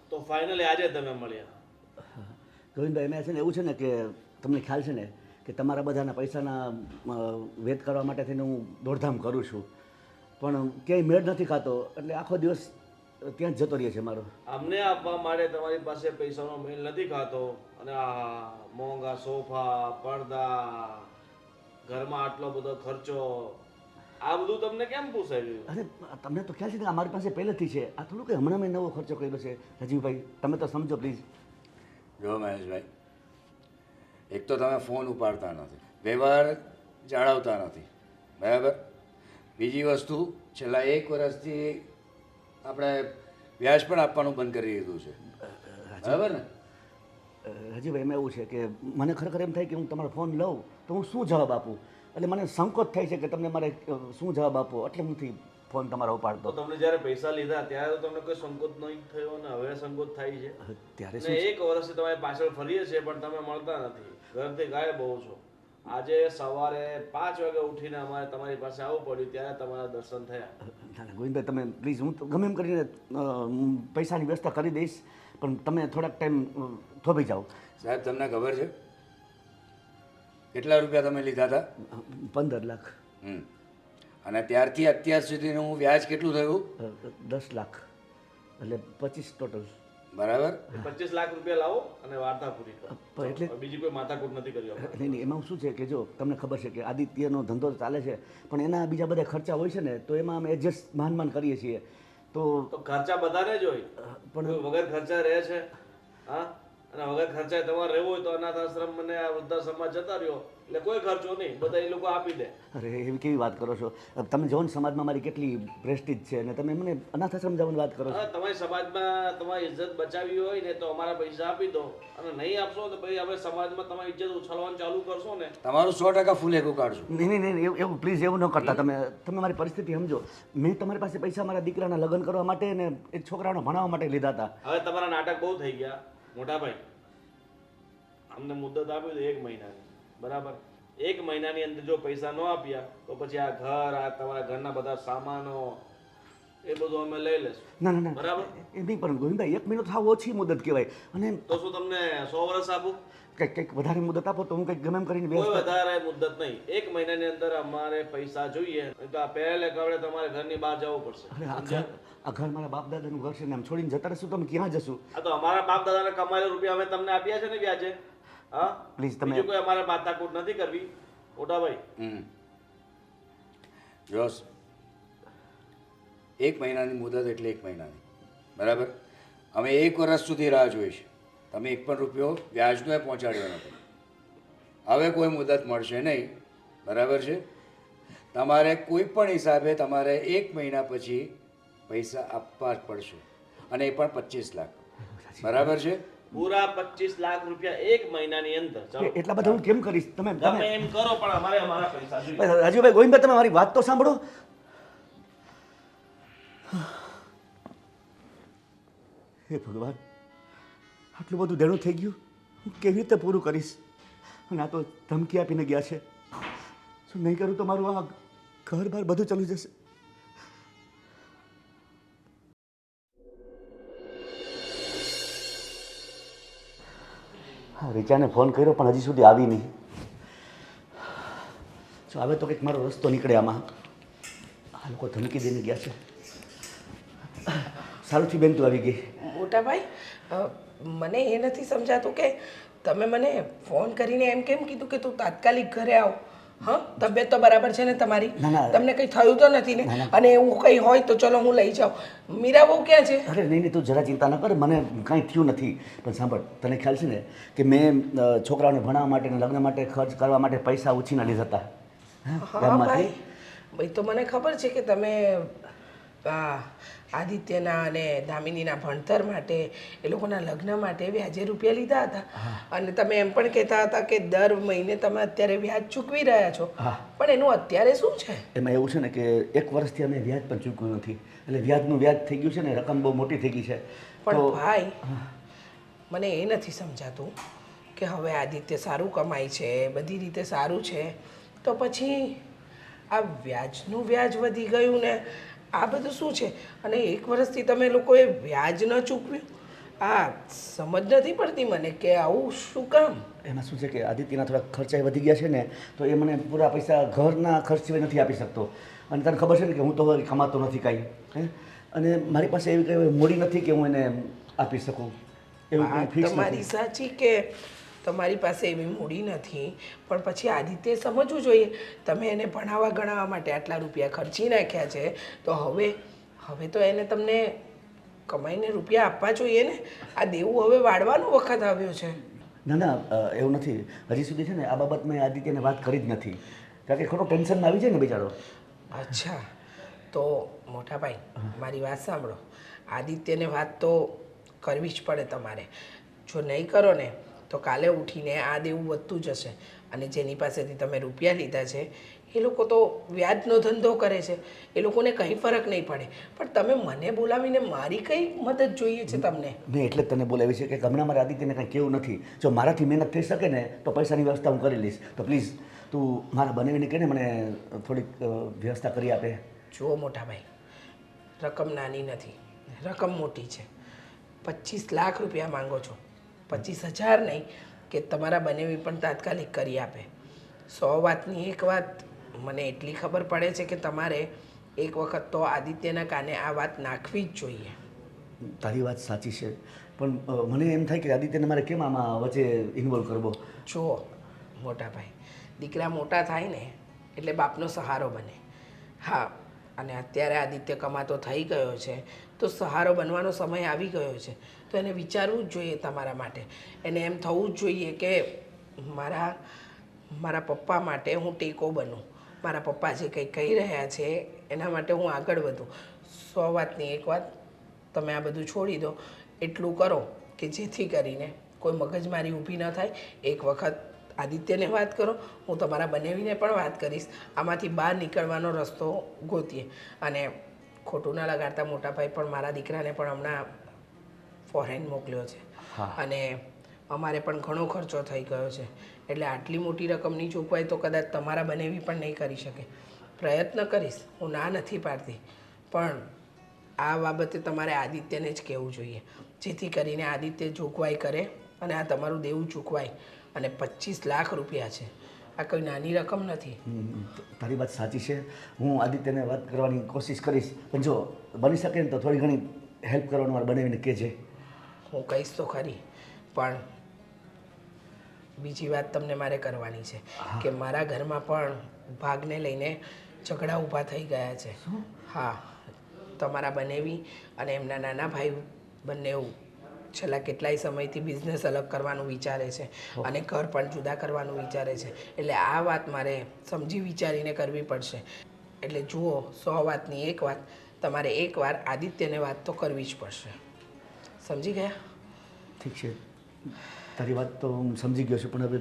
તો ફાઇનલી આજે તમે મળ્યા. ગોવિંદભાઈ એમાં છે ને એવું છે ને કે તમને ખ્યાલ છે ને કે તમારા બધાના પૈસાના વેત કરવા માટે થઈને હું દોડધામ કરું છું, પણ ક્યાંય મેળ નથી ખાતો, એટલે આખો દિવસ ત્યાં જ જતો રહે છે મારો. અમને આપવા માટે તમારી પાસે પૈસાનો મેળ નથી ખાતો, અને આ મોંઘા સોફા, પડદા, ઘરમાં આટલો બધો ખર્ચો, આ બધું તમને કેમ પોસાય? અરે તમને તો ખ્યાલ છે ને અમારી પાસે પહેલેથી છે, આ થોડું કે હમણાં મેં નવો ખર્ચો કર્યો છે. રાજીવભાઈ તમે તો સમજો પ્લીઝ. જો મહેશભાઈ, એક તો તમે ફોન ઉપાડતા નથી, વ્યવહાર જાળવતા નથી, બરાબર. બીજી વસ્તુ, છેલ્લા 1 વર્ષથી આપણે વ્યાજ પણ આપવાનું બંધ કરી દીધું છે, બરાબર ને? રાજીવભાઈ એમાં એવું છે કે મને ખરેખર એમ થાય કે હું તમારો ફોન લઉં તો હું શું જવાબ આપું, એટલે મને સંકોચ થાય છે કે તમને મારે શું જવાબ આપવો, એટલે નથી ફોન તમારો તો ઉપાડતો. તમને જ્યારે પૈસા લીધા ત્યારે તો તમને કોઈ સંકોચ નહીં થયો, ને હવે સંકોચ થાય છે? ત્યારે ને 1 વર્ષથી તમારી પાછળ ફરીએ છીએ પણ તમે મળતા નથી, ઘરથી ગાયબ હોવ છો. આજે સવારે 5 વાગે ઉઠીને અમારે તમારી પાસે આવવું પડ્યું, ત્યારે તમારા દર્શન થયા. ના ના ગોવિંદભાઈ તમે પ્લીઝ, હું તો ગમે એમ કરીને પૈસાની વ્યવસ્થા કરી દઈશ, પણ તમે થોડાક ટાઈમ થોભી જાઓ. સાહેબ તમને ખબર છે કેટલા રૂપિયા તમે લીધા હતા? 15 લાખ. અને ત્યારથી અત્યાર સુધીનું વ્યાજ કેટલું થયું? 10 લાખ, એટલે 25 ટોટલ. બરાબર. 25 લાખ રૂપિયા લાવો અને વાર્તા પૂરી કરો. પણ એટલે બીજી કોઈ માથાકૂટ નથી કરી અમારે. નહીં એમાં શું છે કે જો તમને ખબર છે કે આદિત્યનો ધંધો ચાલે છે, પણ એના બીજા બધા ખર્ચા હોય છે ને, તો એમાં અમે એડજસ્ટ માન કરીએ છીએ. તો ખર્ચા બધાને જ હોય, પણ વગર ખર્ચા રહે છે? હા, અને વગર ખર્ચાએ તમારે રહેવું હોય તો અનાથ આશ્રમ અને આ વૃદ્ધાશ્રમમાં જતા રહ્યો, એટલે કોઈ ખર્ચો નહીં, બધા એ લોકો આપી દે. અરે એવી કેવી વાત કરો છો તમે? જો ને સમાજમાં મારી કેટલી પ્રેસ્ટીજ છે, અને તમે મને અનાથ આશ્રમ જવાની વાત કરો છો. તમારી સમાજમાં તમારી ઇજ્જત બચાવવી હોય ને તો અમારા પૈસા આપી દો, અને નહીં આપશો તો પછી આપણે સમાજમાં તમારી ઇજ્જત ઉછાળવાનું ચાલુ કરશો ને. તમારું 100% ફૂલેકું કાઢશું. નહીં એવું પ્લીઝ એવું ન કરતા. તમે મારી પરિસ્થિતિ સમજો. મેં તમારી પાસે પૈસા મારા દીકરાના લગ્ન કરવા માટે ને એ છોકરાઓને ભણાવવા માટે લીધા હતા. હવે તમારા નાટક બહુ થઈ ગયા મોટા ભાઈ. અમને મુદત આપી દો 1 મહિનાની, બરાબર? 1 મહિનાની અંદર જો પૈસા ન આપ્યા તો પછી આ ઘર, આ તમારા ઘરના બધા સામાનો, એ બધું અમે લઈ લેશું. ના બરાબર? એ નહીં, પણ ગોવિંદભાઈ 1 મહિનો થાવ ઓછી મુદત કહેવાય. અને તો શું તમને 100 વર્ષ આપું? કંઈક વધારે મુદત આપો તો હું કંઈક ગમે એમ કરીને કોઈ વ્યવસ્થા. વધારે મુદત નહીં, 1 મહિનાની અંદર અમારે પૈસા જોઈએ, તો આ પહેલે કવડે તમારે ઘરની બહાર જવું પડશે. અરે આ ઘર મારા બાપ દાદાનું ઘર છે ને, આમ છોડીને જતા રહેશું તો અમે ક્યાં જશું? આ તો અમારા બાપ દાદાના કમાયેલા રૂપિયા અમે તમને આપ્યા છે ને વ્યાજે. હા પ્લીઝ તમે. બીજું કોઈ અમારે માથાકૂટ નથી કરવી મોટા ભાઈ. જોશ, 1 મહિનાની મુદત એટલે 1 મહિનાની, બરાબર. અમે 1 વર્ષ સુધી રાહ જોઈશ. તમે 1 પણ રૂપિયો વ્યાજનો પહોંચાડ્યો નથી. હવે કોઈ મુદત મળશે નહીં, બરાબર છે? તમારે કોઈ પણ હિસાબે તમારે 1 મહિના પછી પૈસા આપવા જ પડશે, અને એ પણ 25 લાખ, બરાબર છે? પૂરા 25 લાખ રૂપિયા 1 મહિનાની અંદર. ચાલો એટલા બધા હું કેમ કરીશ? તમે તમે એમ કરો, પણ અમારે અમારા પૈસા જોઈએ. રાજુભાઈ, ગોવિંદભાઈ તમે મારી વાત તો સાંભળો. હે ભગવાન, આટલું બધું દેણું થઈ ગયું, હું કેવી રીતે પૂરું કરીશ? અને આ તો ધમકી આપીને ગયા છે. શું નહીં કરું તો મારું આ ઘર બાર બધું ચાલી જશે. હા, રીચાને ફોન કર્યો પણ હજી સુધી આવી નહીં. જો હવે તો કંઈક મારો રસ્તો નીકળે આમાં. આ લોકો ધમકી દઈને ગયા છે. સારુંથી બેન તું આવી ગઈ. મોટા ભાઈ, મને એ નથી સમજાતું કે તમે મને ફોન કરીને એમ કેમ કીધું કે તું તાત્કાલિક ઘરે આવ? હા, તબિયત તો બરાબર છે ને તમારી? તમને કંઈ થયું તો નથી ને? અને એવું કંઈ હોય તો ચલો હું લઈ જાઉં. મીરા બહુ ક્યાં છે? અરે નહીં તું જરા ચિંતા ન કર, મને કાંઈ થયું નથી. પણ સાંભળ, તને ખ્યાલ છે ને કે મેં છોકરાઓને ભણાવવા માટે ને લગ્ન માટે ખર્ચ કરવા માટે પૈસા ઉછીના લીધા હતા. હા ભાઈ, ભાઈ તો મને ખબર છે કે તમે આદિત્યના અને દામિનીના ભણતર માટે, એ લોકોના લગ્ન માટે વ્યાજે રૂપિયા લીધા હતા. અને તમે એમ પણ કહેતા હતા કે દર મહિને તમે અત્યારે વ્યાજ ચૂકવી રહ્યા છો. પણ એનું અત્યારે શું છે? એમાં એવું છે ને કે 1 વર્ષથી અમે વ્યાજ પણ ચૂકવ્યું નથી, એટલે વ્યાજનું વ્યાજ થઈ ગયું છે ને, રકમ બહુ મોટી થઈ ગઈ છે. પણ ભાઈ, મને એ નથી સમજાતું કે હવે આદિત્ય સારું કમાય છે, બધી રીતે સારું છે, તો પછી આ વ્યાજનું વ્યાજ વધી ગયું ને આ બધું શું છે? અને 1 વર્ષથી તમે લોકોએ વ્યાજ ન ચૂકવ્યું આ સમજ નથી પડતી મને કે આવું શું કામ? એમાં શું છે કે આદિત્યના થોડા ખર્ચા વધી ગયા છે ને, તો એ મને પૂરા પૈસા ઘરના ખર્ચ સિવાય નથી આપી શકતો. અને તને ખબર છે ને કે હું તો હવે કમાતો નથી કાંઈ, હે, અને મારી પાસે એવી કંઈ મૂડી નથી કે હું એને આપી શકું. એવું વાત કંઈ ફિક્સ તમારી નથી. સાચી કે તમારી પાસે એવી મૂડી નથી, પણ પછી આદિત્ય સમજવું જોઈએ તમે એને ભણાવવા ગણાવવા માટે આટલા રૂપિયા ખર્ચી નાખ્યા છે, તો હવે તો એને તમને કમાઈને રૂપિયા આપવા જોઈએ ને. આ દેવું હવે વાળવાનો વખત આવ્યો છે. ના ના, એવું નથી. હજી સુધી છે ને આ બાબત મેં આદિત્યને વાત કરી જ નથી, કારણ કે ખોટો ટેન્શનમાં આવી જાય ને બિચારો. અચ્છા, તો મોટા ભાઈ મારી વાત સાંભળો. આદિત્યને વાત તો કરવી જ પડે તમારે. જો નહીં કરો ને તો કાલે ઉઠીને આ દેવું વધતું જશે, અને જેની પાસેથી તમે રૂપિયા લીધા છે એ લોકો તો વ્યાજનો ધંધો કરે છે, એ લોકોને કંઈ ફરક નહીં પડે. પણ તમે મને બોલાવીને મારી કઈ મદદ જોઈએ છે તમને? મેં એટલે જ તને બોલાવી છે કે હમણાં મારે આદિત્યને કંઈ કેવું નથી. જો મારાથી મહેનત થઈ શકે ને તો પૈસાની વ્યવસ્થા હું કરી લઈશ. તો પ્લીઝ તું મારા બનાવીને કહે ને મને થોડીક વ્યવસ્થા કરી આપે. જુઓ મોટા ભાઈ, રકમ નાની નથી, રકમ મોટી છે. 25 લાખ રૂપિયા માંગો છો, 25,000 નહીં કે તમારા બનેવી પણ તાત્કાલિક કરી આપે. 100 વાતની એક વાત મને એટલી ખબર પડે છે કે તમારે એક વખત તો આદિત્યના કાને આ વાત નાખવી જ જોઈએ. તારી વાત સાચી છે, પણ મને એમ થાય કે આદિત્યને મારે કેમ આમાં વચ્ચે ઇન્વોલ્વ કરવો. જુઓ મોટા ભાઈ, દીકરા મોટા થાય ને એટલે બાપનો સહારો બને. હા, અને અત્યારે આદિત્ય કમાતો થઈ ગયો છે તો સહારો બનવાનો સમય આવી ગયો છે. તો એને વિચારવું જ જોઈએ તમારા માટે. એને એમ થવું જ જોઈએ કે મારા પપ્પા માટે હું ટેકો બનું, મારા પપ્પા જે કંઈ કહી રહ્યા છે એના માટે હું આગળ વધું. 100 વાતની એક વાત, તમે આ બધું છોડી દો, એટલું કરો કે જેથી કરીને કોઈ મગજમારી ઊભી ન થાય. એક વખત આદિત્યને વાત કરો, હું તમારા બનેવીને પણ વાત કરીશ, આમાંથી બહાર નીકળવાનો રસ્તો ગોતીએ. અને ખોટું ના લગાડતા મોટા ભાઈ, પણ મારા દીકરાને પણ હમણાં ફોરેન મોકલ્યો છે, અને અમારે પણ ઘણો ખર્ચો થઈ ગયો છે. એટલે આટલી મોટી રકમની ચૂકવાઈ તો કદાચ તમારા બનેવી પણ નહીં કરી શકે. પ્રયત્ન કરીશ, હું ના નથી પાડતી, પણ આ બાબતે તમારે આદિત્યને જ કહેવું જોઈએ, જેથી કરીને આદિત્ય જોગવાઈ કરે અને આ તમારું દેવું ચૂકવાય. અને 25 લાખ રૂપિયા છે, આ કોઈ નાની રકમ નથી. તારી વાત સાચી છે. હું આદિત્યને વાત કરવાની કોશિશ કરીશ, પણ જો બની શકે ને તો થોડી ઘણી હેલ્પ કરવાનું મારે બનાવીને કહેજે. હું કહીશ તો ખરી, પણ બીજી વાત તમને મારે કરવાની છે કે મારા ઘરમાં પણ ભાગને લઈને ઝઘડા ઊભા થઈ ગયા છે. હા, તમારા બનેવી અને એમના નાના ભાઈ બંને છેલ્લા કેટલાય સમયથી બિઝનેસ અલગ કરવાનું વિચારે છે અને ઘર પણ જુદા કરવાનું વિચારે છે. એટલે આ વાત મારે સમજી વિચારીને કરવી પડશે. એટલે જુઓ, 100 વાતની એક વાત, તમારે એકવાર આદિત્યને વાત તો કરવી જ પડશે. સમજી ગયા? ઠીક છે, તારી વાત તો હું સમજી ગયો છું, પણ હવે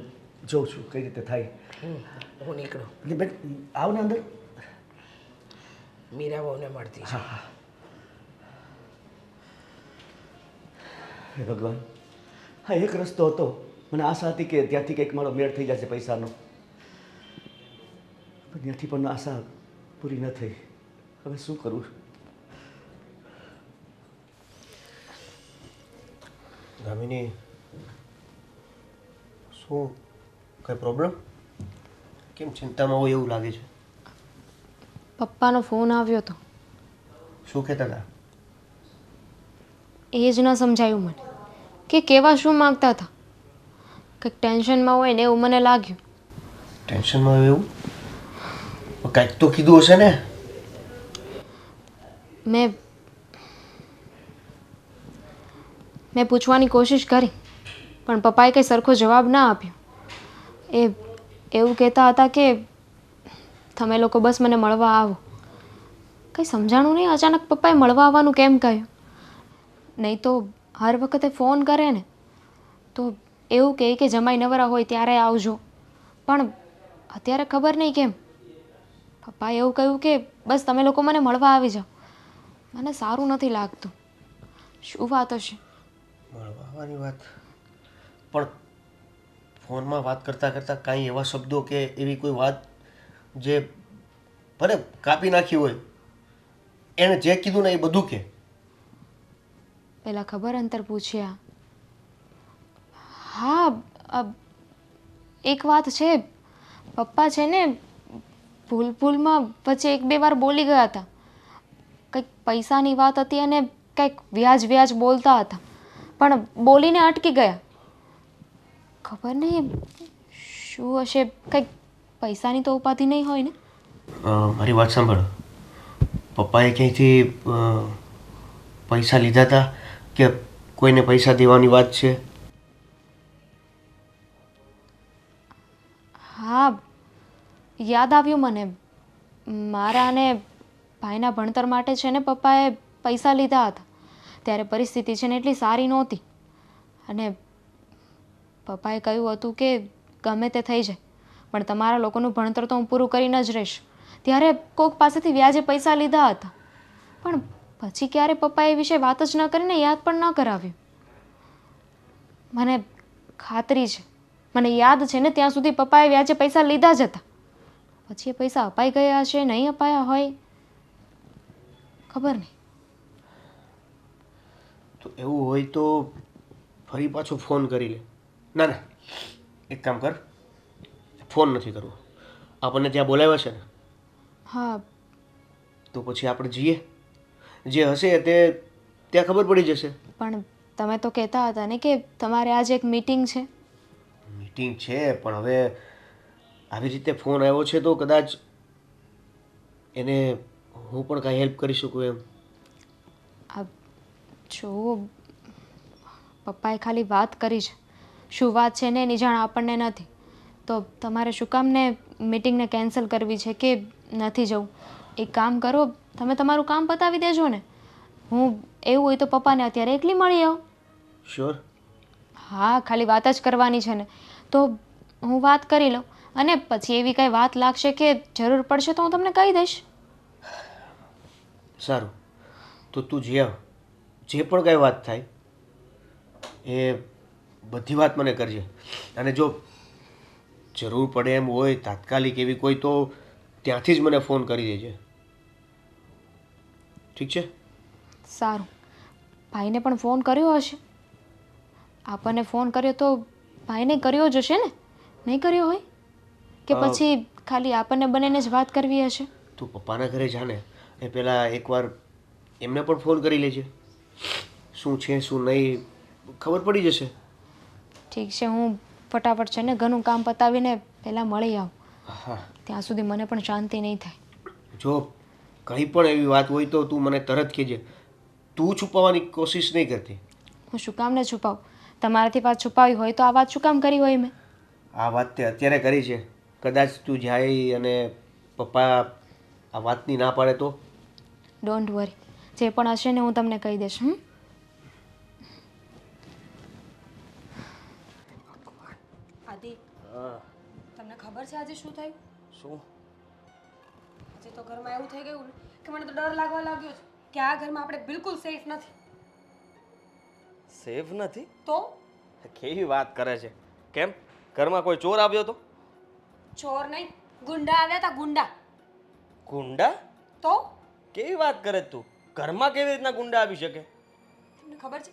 જોઉં છું કઈ રીતે થાય. હું નીકળું. એટલે બેન આવ ને અંદર. મીરા બહુને મળતી છે. હે ભગવાન, હા એક રસ્તો હતો. મને આશા હતી કે ત્યાંથી કંઈક મારો મેળ થઈ જશે પૈસાનો, પણ ત્યાંથી પણ આશા પૂરી ન થઈ. હવે શું કરું? ગામિની, શું કંઈ પ્રોબ્લેમ? કેમ ચિંતામાં હોય એવું લાગે છે? પપ્પાનો ફોન આવ્યો હતો. શું કહેતા હતા? એ જ ન સમજાયું મને કે કેવા શું માગતા હતા. કંઈક ટેન્શનમાં હોય ને એવું મને લાગ્યું. ટેન્શનમાં હોય એવું? કાંઈક તો કીધું હશે ને? મેં પૂછવાની કોશિશ કરી, પણ પપ્પાએ કંઈ સરખો જવાબ ના આપ્યો. એ એવું કહેતા હતા કે તમે લોકો બસ મને મળવા આવો. કંઈ સમજાણું નહીં, અચાનક પપ્પાએ મળવા આવવાનું કેમ કહ્યું? નહીં તો હર વખતે ફોન કરે ને તો એવું કહે કે જમાઈ નવરા હોય ત્યારે આવજો, પણ અત્યારે ખબર નહીં કેમ પપ્પાએ એવું કહ્યું કે બસ તમે લોકો મને મળવા આવી જાઓ. મને સારું નથી લાગતું. શું વાત હશે? મળવા આવવાની વાત? પણ ફોનમાં વાત કરતાં કરતાં કાંઈ એવા શબ્દો કે એવી કોઈ વાત જે ભલે કાપી નાખી હોય, એણે જે કીધું ને એ બધું કે. પહેલાં ખબર અંતર પૂછ્યા. હા, એક વાત છે, પપ્પા છે ને ભૂલમાં વચ્ચે એક બે વાર બોલી ગયા હતા. કંઈક પૈસાની વાત હતી અને કંઈક વ્યાજ બોલતા હતા, પણ બોલીને અટકી ગયા. ખબર નહીં શું હશે, કંઈક પૈસાની તો ઉપાધિ નહીં હોય ને. મારી વાત સાંભળ, પપ્પાએ ક્યાંયથી પૈસા લીધા હતા કે કોઈને પૈસા દેવાની વાત છે? હા, યાદ આવ્યું મને. મારા અને ભાઈના ભણતર માટે છે ને પપ્પાએ પૈસા લીધા હતા. ત્યારે પરિસ્થિતિ છે ને એટલી સારી નહોતી, અને પપ્પાએ કહ્યું હતું કે ગમે તે થઈ જાય પણ તમારા લોકોનું ભણતર તો હું પૂરું કરીને જ રહીશ. ત્યારે કોઈક પાસેથી વ્યાજે પૈસા લીધા હતા, પણ પછી ક્યારે પપ્પાએ એ વિશે વાત જ ન કરીને યાદ પણ ન કરાવ્યું. મને ખાતરી છે, મને યાદ છે ને ત્યાં સુધી પપ્પાએ વ્યાજે પૈસા લીધા જ હતા. પછી એ પૈસા અપાઈ ગયા હશે, નહીં અપાયા હોય, ખબર નહીં. તો એવું હોય તો ફરી પાછો ફોન કરી લે. ના ના, એક કામ કર, ફોન નથી કરવો. આપણને ત્યાં બોલાવ્યા છે ને, હા, તો પછી આપણે જઈએ. જે હશે તે ત્યાં ખબર પડી જશે. પણ તમે તો કહેતા હતા ને કે તમારે આજે એક મીટિંગ છે. મીટિંગ છે, પણ હવે આવી રીતે ફોન આવ્યો છે તો કદાચ એને હું પણ કાંઈ હેલ્પ કરી શકું એમ. આ જો પપ્પાએ ખાલી વાત કરી છે, શું વાત છે ને એની જાણ આપણને નથી, તો તમારે શું કામ ને મીટિંગને કેન્સલ કરવી છે કે નથી જવું? એક કામ કરો, તમે તમારું કામ પતાવી દેજો ને. હું એવું હોય તો પપ્પાને અત્યારે એકલી મળી આવું. શ્યોર? હા, ખાલી વાત જ કરવાની છે ને, તો હું વાત કરી લઉં, અને પછી એવી કાંઈ વાત લાગશે કે જરૂર પડશે તો હું તમને કહી દઈશ. સારું, તો તું જે પણ કાંઈ વાત થાય એ બધી વાત મને કરજે. અને જો જરૂર પડે એમ હોય તાત્કાલિક એવી કોઈ, તો ત્યાંથી જ મને ફોન કરી દેજે. ઠીક છે? સારું. ભાઈને પણ ફોન કર્યો હશે? આપણને ફોન કર્યો તો ભાઈને કર્યો જ હશે ને, નહીં કર્યો હોય? કે પછી ખાલી આપણને બંનેને જ વાત કરવી હશે? તું પપ્પાના ઘરે જાને એ પહેલાં એકવાર એમને પણ ફોન કરી લેજે. શું છે શું નહીં ખબર પડી જશે. ઠીક છે, હું ફટાફટ છે ને ઘરનું કામ પતાવીને પહેલાં મળી આવું. હા, ત્યાં સુધી મને પણ શાંતિ નહીં થાય. જો કંઈ પણ એવી વાત હોય તો તું મને તરત કહેજે. તું છુપાવવાની કોશિશ નહીં કરતી. હું શું કામ ને છુપાવું? તમારાથી વાત છુપાવી હોય તો આ વાત શું કામ કરી હોય મેં? આ વાત તે અત્યારે કરી છે. કદાચ તું જાય અને પપ્પા આ વાતની ના પાડે તો? ડોન્ટ વરી, જે પણ હશે ને હું તમને કહી દઈશ. આદિ, તમને ખબર છે આજે શું થયું? શું? આજે તો ઘરમાં એવું થઈ ગયું ને કે મને તો ડર લાગવા લાગ્યો છે કે આ ઘરમાં આપણે બિલકુલ સેફ નથી. સેફ નથી? તો કેવી વાત કરે છે? કેમ, ઘરમાં કોઈ ચોર આવ્યો તો? ચોર નહીં, ગુંડા આવ્યા હતા, ગુંડા. ગુંડા? તો કેવી વાત કરે તું? ઘરમાં કેવી રીતના ગુંડા આવી શકે? તમને ખબર છે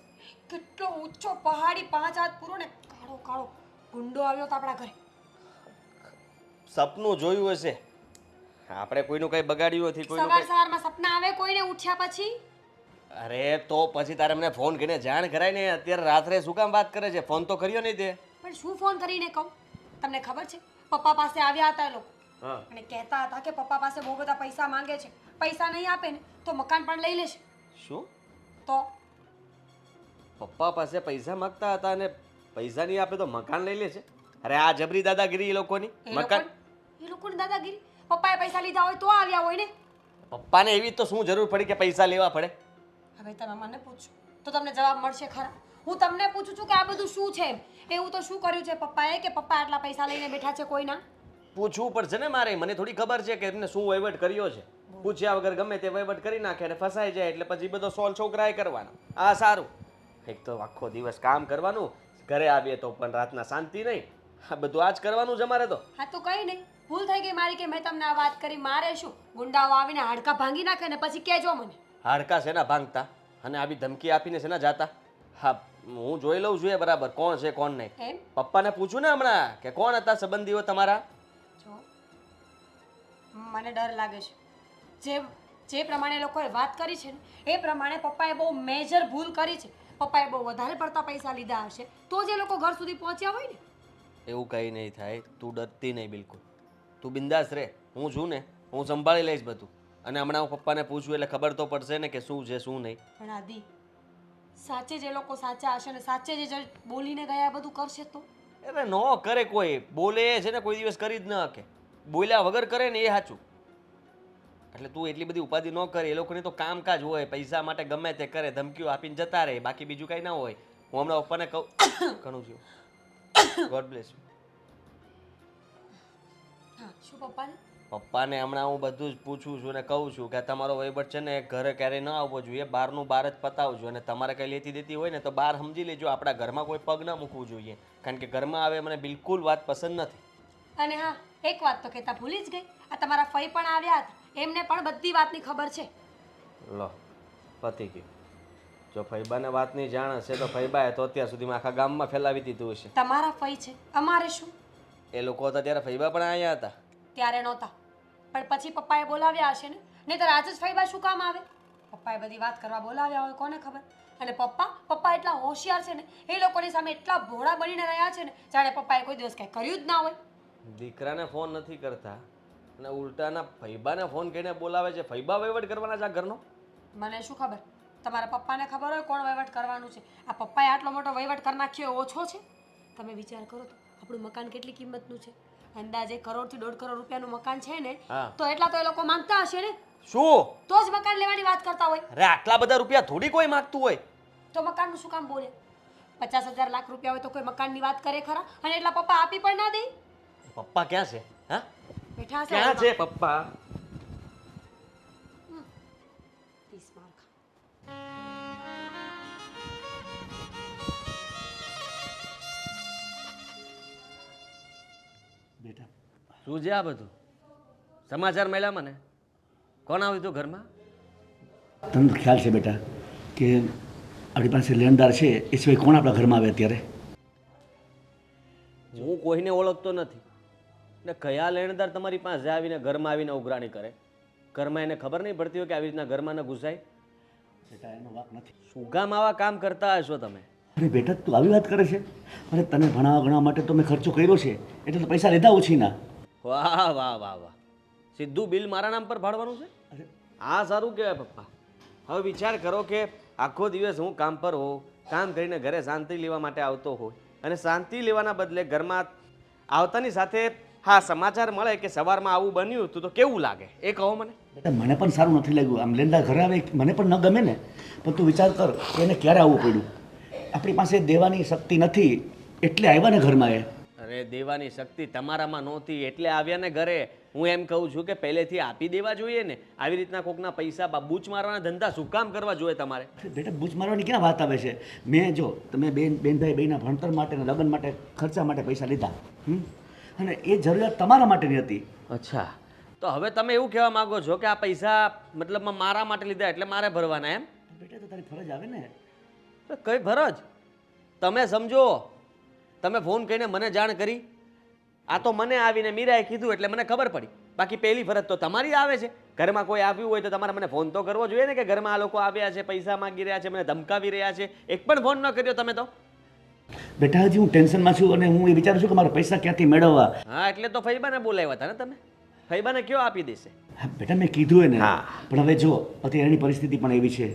કેટલો ઊંચો પહાડી 5 હાથ પૂરો ને કાળો કાળો ગુંડો આવ્યો હતો આપણા ઘરે. સપનું જોયું હશે. આપણે કોઈનું કઈ બગાડ્યું નથી, કોઈનું સવાર કઈ. સવારમાં સપના આવે કોઈને ઉઠ્યા પછી? અરે તો પછી તારે મને ફોન કરીને જાણ કરાય ને. અત્યારે રાત્રે શું કામ વાત કરે છે? ફોન તો કર્યો નહીં તે. પણ શું ફોન કરીને કહું? તમને ખબર છે પપ્પા પાસે આવ્યા હતા એ લોકો હા. અને કહેતા હતા કે પપ્પા પાસે બહુ બધા પૈસા માંગે છે, પૈસા નહીં આપે ને તો મકાન પણ લઈ લેશે. શું? તો પપ્પા પાસે પૈસા માંગતા હતા અને પૈસા નહીં આપે તો મકાન લઈ લે છે? અરે આ જબરી દાદાગીરી એ લોકોની. મકાન એ લોકોની દાદાગીરી. પપ્પાએ પૈસા લીધા હોય તો આવ્યા હોય ને. પપ્પાને એવી તો શું જરૂર પડી કે પૈસા લેવા પડે? હવે તમે મને પૂછો તો તમને જવાબ મળશે ખરા. હું તમને પૂછું છું કે આ બધું શું છે એમ. એવું તો શું કર્યું છે પપ્પાએ કે પપ્પા આટલા પૈસા લઈને બેઠા છે કોઈના? પૂછવું પડશે ને મારે. મને થોડી ખબર છે કે એમને શું વહીવટ કર્યો છે. પૂછ્યા વગર ગમે તે વહીવટ કરી નાખે અને ફસાઈ જાય એટલે પછી બધો સોલ છોકરાએ કરવાનો. આ સારું. એક તો આખો દિવસ કામ કરવાનું, ઘરે આવીએ તો પણ રાતના શાંતિ નહીં. આ બધું આજ કરવાનું છે અમારે તો. હા તો કઈ નહીં, ભૂલ થઈ ગઈ મારી કે મેં તમને આ વાત કરી. મારે શું, ગુંડાઓ આવીને હાડકા ભાંગી નાખે ને પછી કહેજો મને. હાડકા છે ને ભાંગતા? અને આવી ધમકી આપીને છે ને જાતા? હા, હું જોઈ લઉં છું એ બરાબર કોણ છે કોણ નહીં. એમ પપ્પાને પૂછું ને હમણાં કે કોણ હતા સંબંધીઓ તમારા. જો મને ડર લાગે છે જે પ્રમાણે લોકોએ વાત કરી છે ને એ પ્રમાણે પપ્પાએ બહુ મેજર ભૂલ કરી છે. પપ્પાએ બહુ વધારે પડતા પૈસા લીધા હશે તો જે લોકો ઘર સુધી પહોંચ્યા હોય ને. એવું કંઈ નહીં થાય, તું ડરતી નહીં બિલકુલ. તું બિંદાસ રહે, હું છું ને, હું સંભાળી લઈશ બધું. અને હમણાં હું પપ્પાને પૂછું એટલે ખબર તો પડશે ને કે શું છે શું નહીં. પણ આદિ સાચે જે લોકો સાચા હશે ને સાચે જે બોલીને ગયા એ બધું કરશે તો? અરે નો કરે કોઈ, બોલે એ છે ને કોઈ દિવસ કરી જ ન શકે. બોલ્યા વગર કરે ને એ સાચું. એટલે તું એટલી બધી ઉપાધિ ન કરે. એ લોકોની તો કામકાજ હોય, પૈસા માટે ગમે તે કરે, ધમકીઓ આપીને જતા રહે, બાકી બીજું કાંઈ ના હોય. હું હમણાં પપ્પાને કહું ઘણું છું. God bless you. હા શું પપ્પાને? પપ્પાને હમણાં હું બધું જ પૂછું છું ને કહું છું કે તમારો વહીવટ છે ને ઘરે ક્યારેય ન આવવો જોઈએ, બહારનું બહાર જ પતાવજો. અને તમારે કંઈ લેતી દેતી હોય ને તો બહાર સમજી લેજો, આપણા ઘરમાં કોઈ પગ ન મૂકવું જોઈએ. કારણ કે ઘરમાં આવે મને બિલકુલ વાત પસંદ નથી. અને હા એક વાત તો કહેતા ભૂલી જ ગઈ, આ તમારા ફઈ પણ આવ્યા હતા, એમને પણ બધી વાતની ખબર છે. લો પતી ગયું. જો ફૈબાને વાતની જાણ હશે તો ફૈબાએ તો અત્યાર સુધીમાં આખા ગામમાં ફેલાવી દીધું હશે. તમારા ફઈ છે, અમારે શું? એ લોકો હતા ત્યારે ફૈબા પણ આવ્યા હતા. ત્યારે નહોતા, પણ પછી પપ્પાએ બોલાવ્યા હશે ને, નહીંતર આજ જ ફઈબા શું કામ આવે? પપ્પાએ બધી વાત કરવા બોલાવ્યા હોય કોને ખબર. અને પપ્પા એટલા હોશિયાર છે ને, એ લોકોની સામે એટલા ભોળા બનીને રહ્યા છે ને, જાણે પપ્પાએ કોઈ દિવસ કંઈ કર્યું જ ના હોય. દીકરાને ફોન નથી કરતા અને ઉલટાના ફૈબાને ફોન કરીને બોલાવે છે. ફૈબા વહીવટ કરવાના છે આ ઘરનો? મને શું ખબર, તમારા પપ્પાને ખબર હોય કોણ વહીવટ કરવાનું છે. આ પપ્પાએ આટલો મોટો વહીવટ કરી નાખ્યો ઓછો છે? તમે વિચાર કરો તો આપણું મકાન કેટલી કિંમતનું છે. અંદાજે 1 કરોડથી 1.5 કરોડ રૂપિયાનું મકાન છે ને, તો એટલા તો એ લોકો માંગતા હશે ને. શું? તો જ મકાન લેવાની વાત કરતા હોય. અરે આટલા બધા રૂપિયા થોડી કોઈ માંગતું હોય. તો મકાનનું શું કામ બોલે? 50,000 લાખ રૂપિયા હોય તો કોઈ મકાનની વાત કરે ખરા? અને એટલા પપ્પા આપી પણ ના દે. પપ્પા ક્યાં છે? હા, બેઠા હશે ક્યાં છે પપ્પા? ત્રીસ માર ખા. બેટા શું છે આ બધું? સમાચાર મળ્યા મને? કોણ આવ્યું હતું ઘરમાં? તમને તો ખ્યાલ છે બેટા કે આપણી પાસે લેણદાર છે, એ સિવાય કોણ આપણા ઘરમાં આવે અત્યારે? હું કોઈને ઓળખતો નથી ને કયા લેણદાર તમારી પાસે આવીને ઘરમાં આવીને ઉઘરાણી કરે? ઘરમાં એને ખબર નહીં પડતી હોય કે આવી રીતના ઘરમાં ન ઘૂસાય? બેટા એનો વાંક નથી. શું કામ આવા કામ કરતા હશો તમે? અરે બેટા તું આવી વાત કરે છે? અરે તને ભણાવવા ગણવા માટે તો મેં ખર્ચો કર્યો છે, એટલે તો પૈસા લીધા ઓછીના. વાહ વાહ વાહ વાહ, સીધું બિલ મારા નામ પર ફાડવાનું છે? અરે આ સારું કહેવાય પપ્પા. હવે વિચાર કરો કે આખો દિવસ હું કામ પર હોઉં, કામ કરીને ઘરે શાંતિ લેવા માટે આવતો હોય, અને શાંતિ લેવાના બદલે ઘરમાં આવતાની સાથે હા સમાચાર મળે કે સવારમાં આવું બન્યું હતું તો કેવું લાગે એ કહો મને. બેટા મને પણ સારું નથી લાગ્યું. આમ લેણદાર ઘરે આવે મને પણ ન ગમે ને, પણ તું વિચાર કર કે એને ક્યારે આવવું પડ્યું. આપણી પાસે દેવાની શક્તિ નથી એટલે આવ્યા ને ઘરમાં એ. અરે દેવાની શક્તિ તમારામાં નહોતી એટલે આવ્યા ને ઘરે. હું એમ કહું છું કે પહેલેથી આપી દેવા જોઈએ ને. આવી રીતના કોકના પૈસા બૂચ મારવાના ધંધા શું કામ કરવા જોઈએ તમારે? બેટા બૂચ મારવાની ક્યાં વાત આવે છે? મેં જો તમે બેનભાઈ બેના ભણતર માટે ને લગ્ન માટે ખર્ચા માટે પૈસા લીધા, અને એ જરૂરિયાત તમારા માટેની હતી. અચ્છા, તો હવે તમે એવું કહેવા માંગો છો કે આ પૈસા મતલબમાં મારા માટે લીધા એટલે મારે ભરવાના એમ? બેટા તો તારી ફરજ આવે ને. તો કઈ ફરજ? તમે સમજો, તમે ફોન કરીને મને જાણ કરી, આ તો મને આવીને મીરાએ કીધું એટલે મને ખબર પડી. બાકી પહેલી ફરજ તો તમારી આવે છે. ઘરમાં કોઈ આવ્યું હોય તો તમારે મને ફોન તો કરવો જોઈએ ને કે ઘરમાં આ લોકો આવ્યા છે, પૈસા માંગી રહ્યા છે, મને ધમકાવી રહ્યા છે. એક પણ ફોન ન કર્યો તમે તો. બેટા હજી હું ટેન્શનમાં છું અને હું એ વિચારું છું કે મારા પૈસા ક્યાંથી મેળવવા. હા એટલે તો ફૈબાને બોલાવ્યા હતા ને તમે? ફૈબાને કયો આપી દેશે? હા બેટા મેં કીધું એને, હા. પણ હવે જો અત્યારે એની પરિસ્થિતિ પણ એવી છે,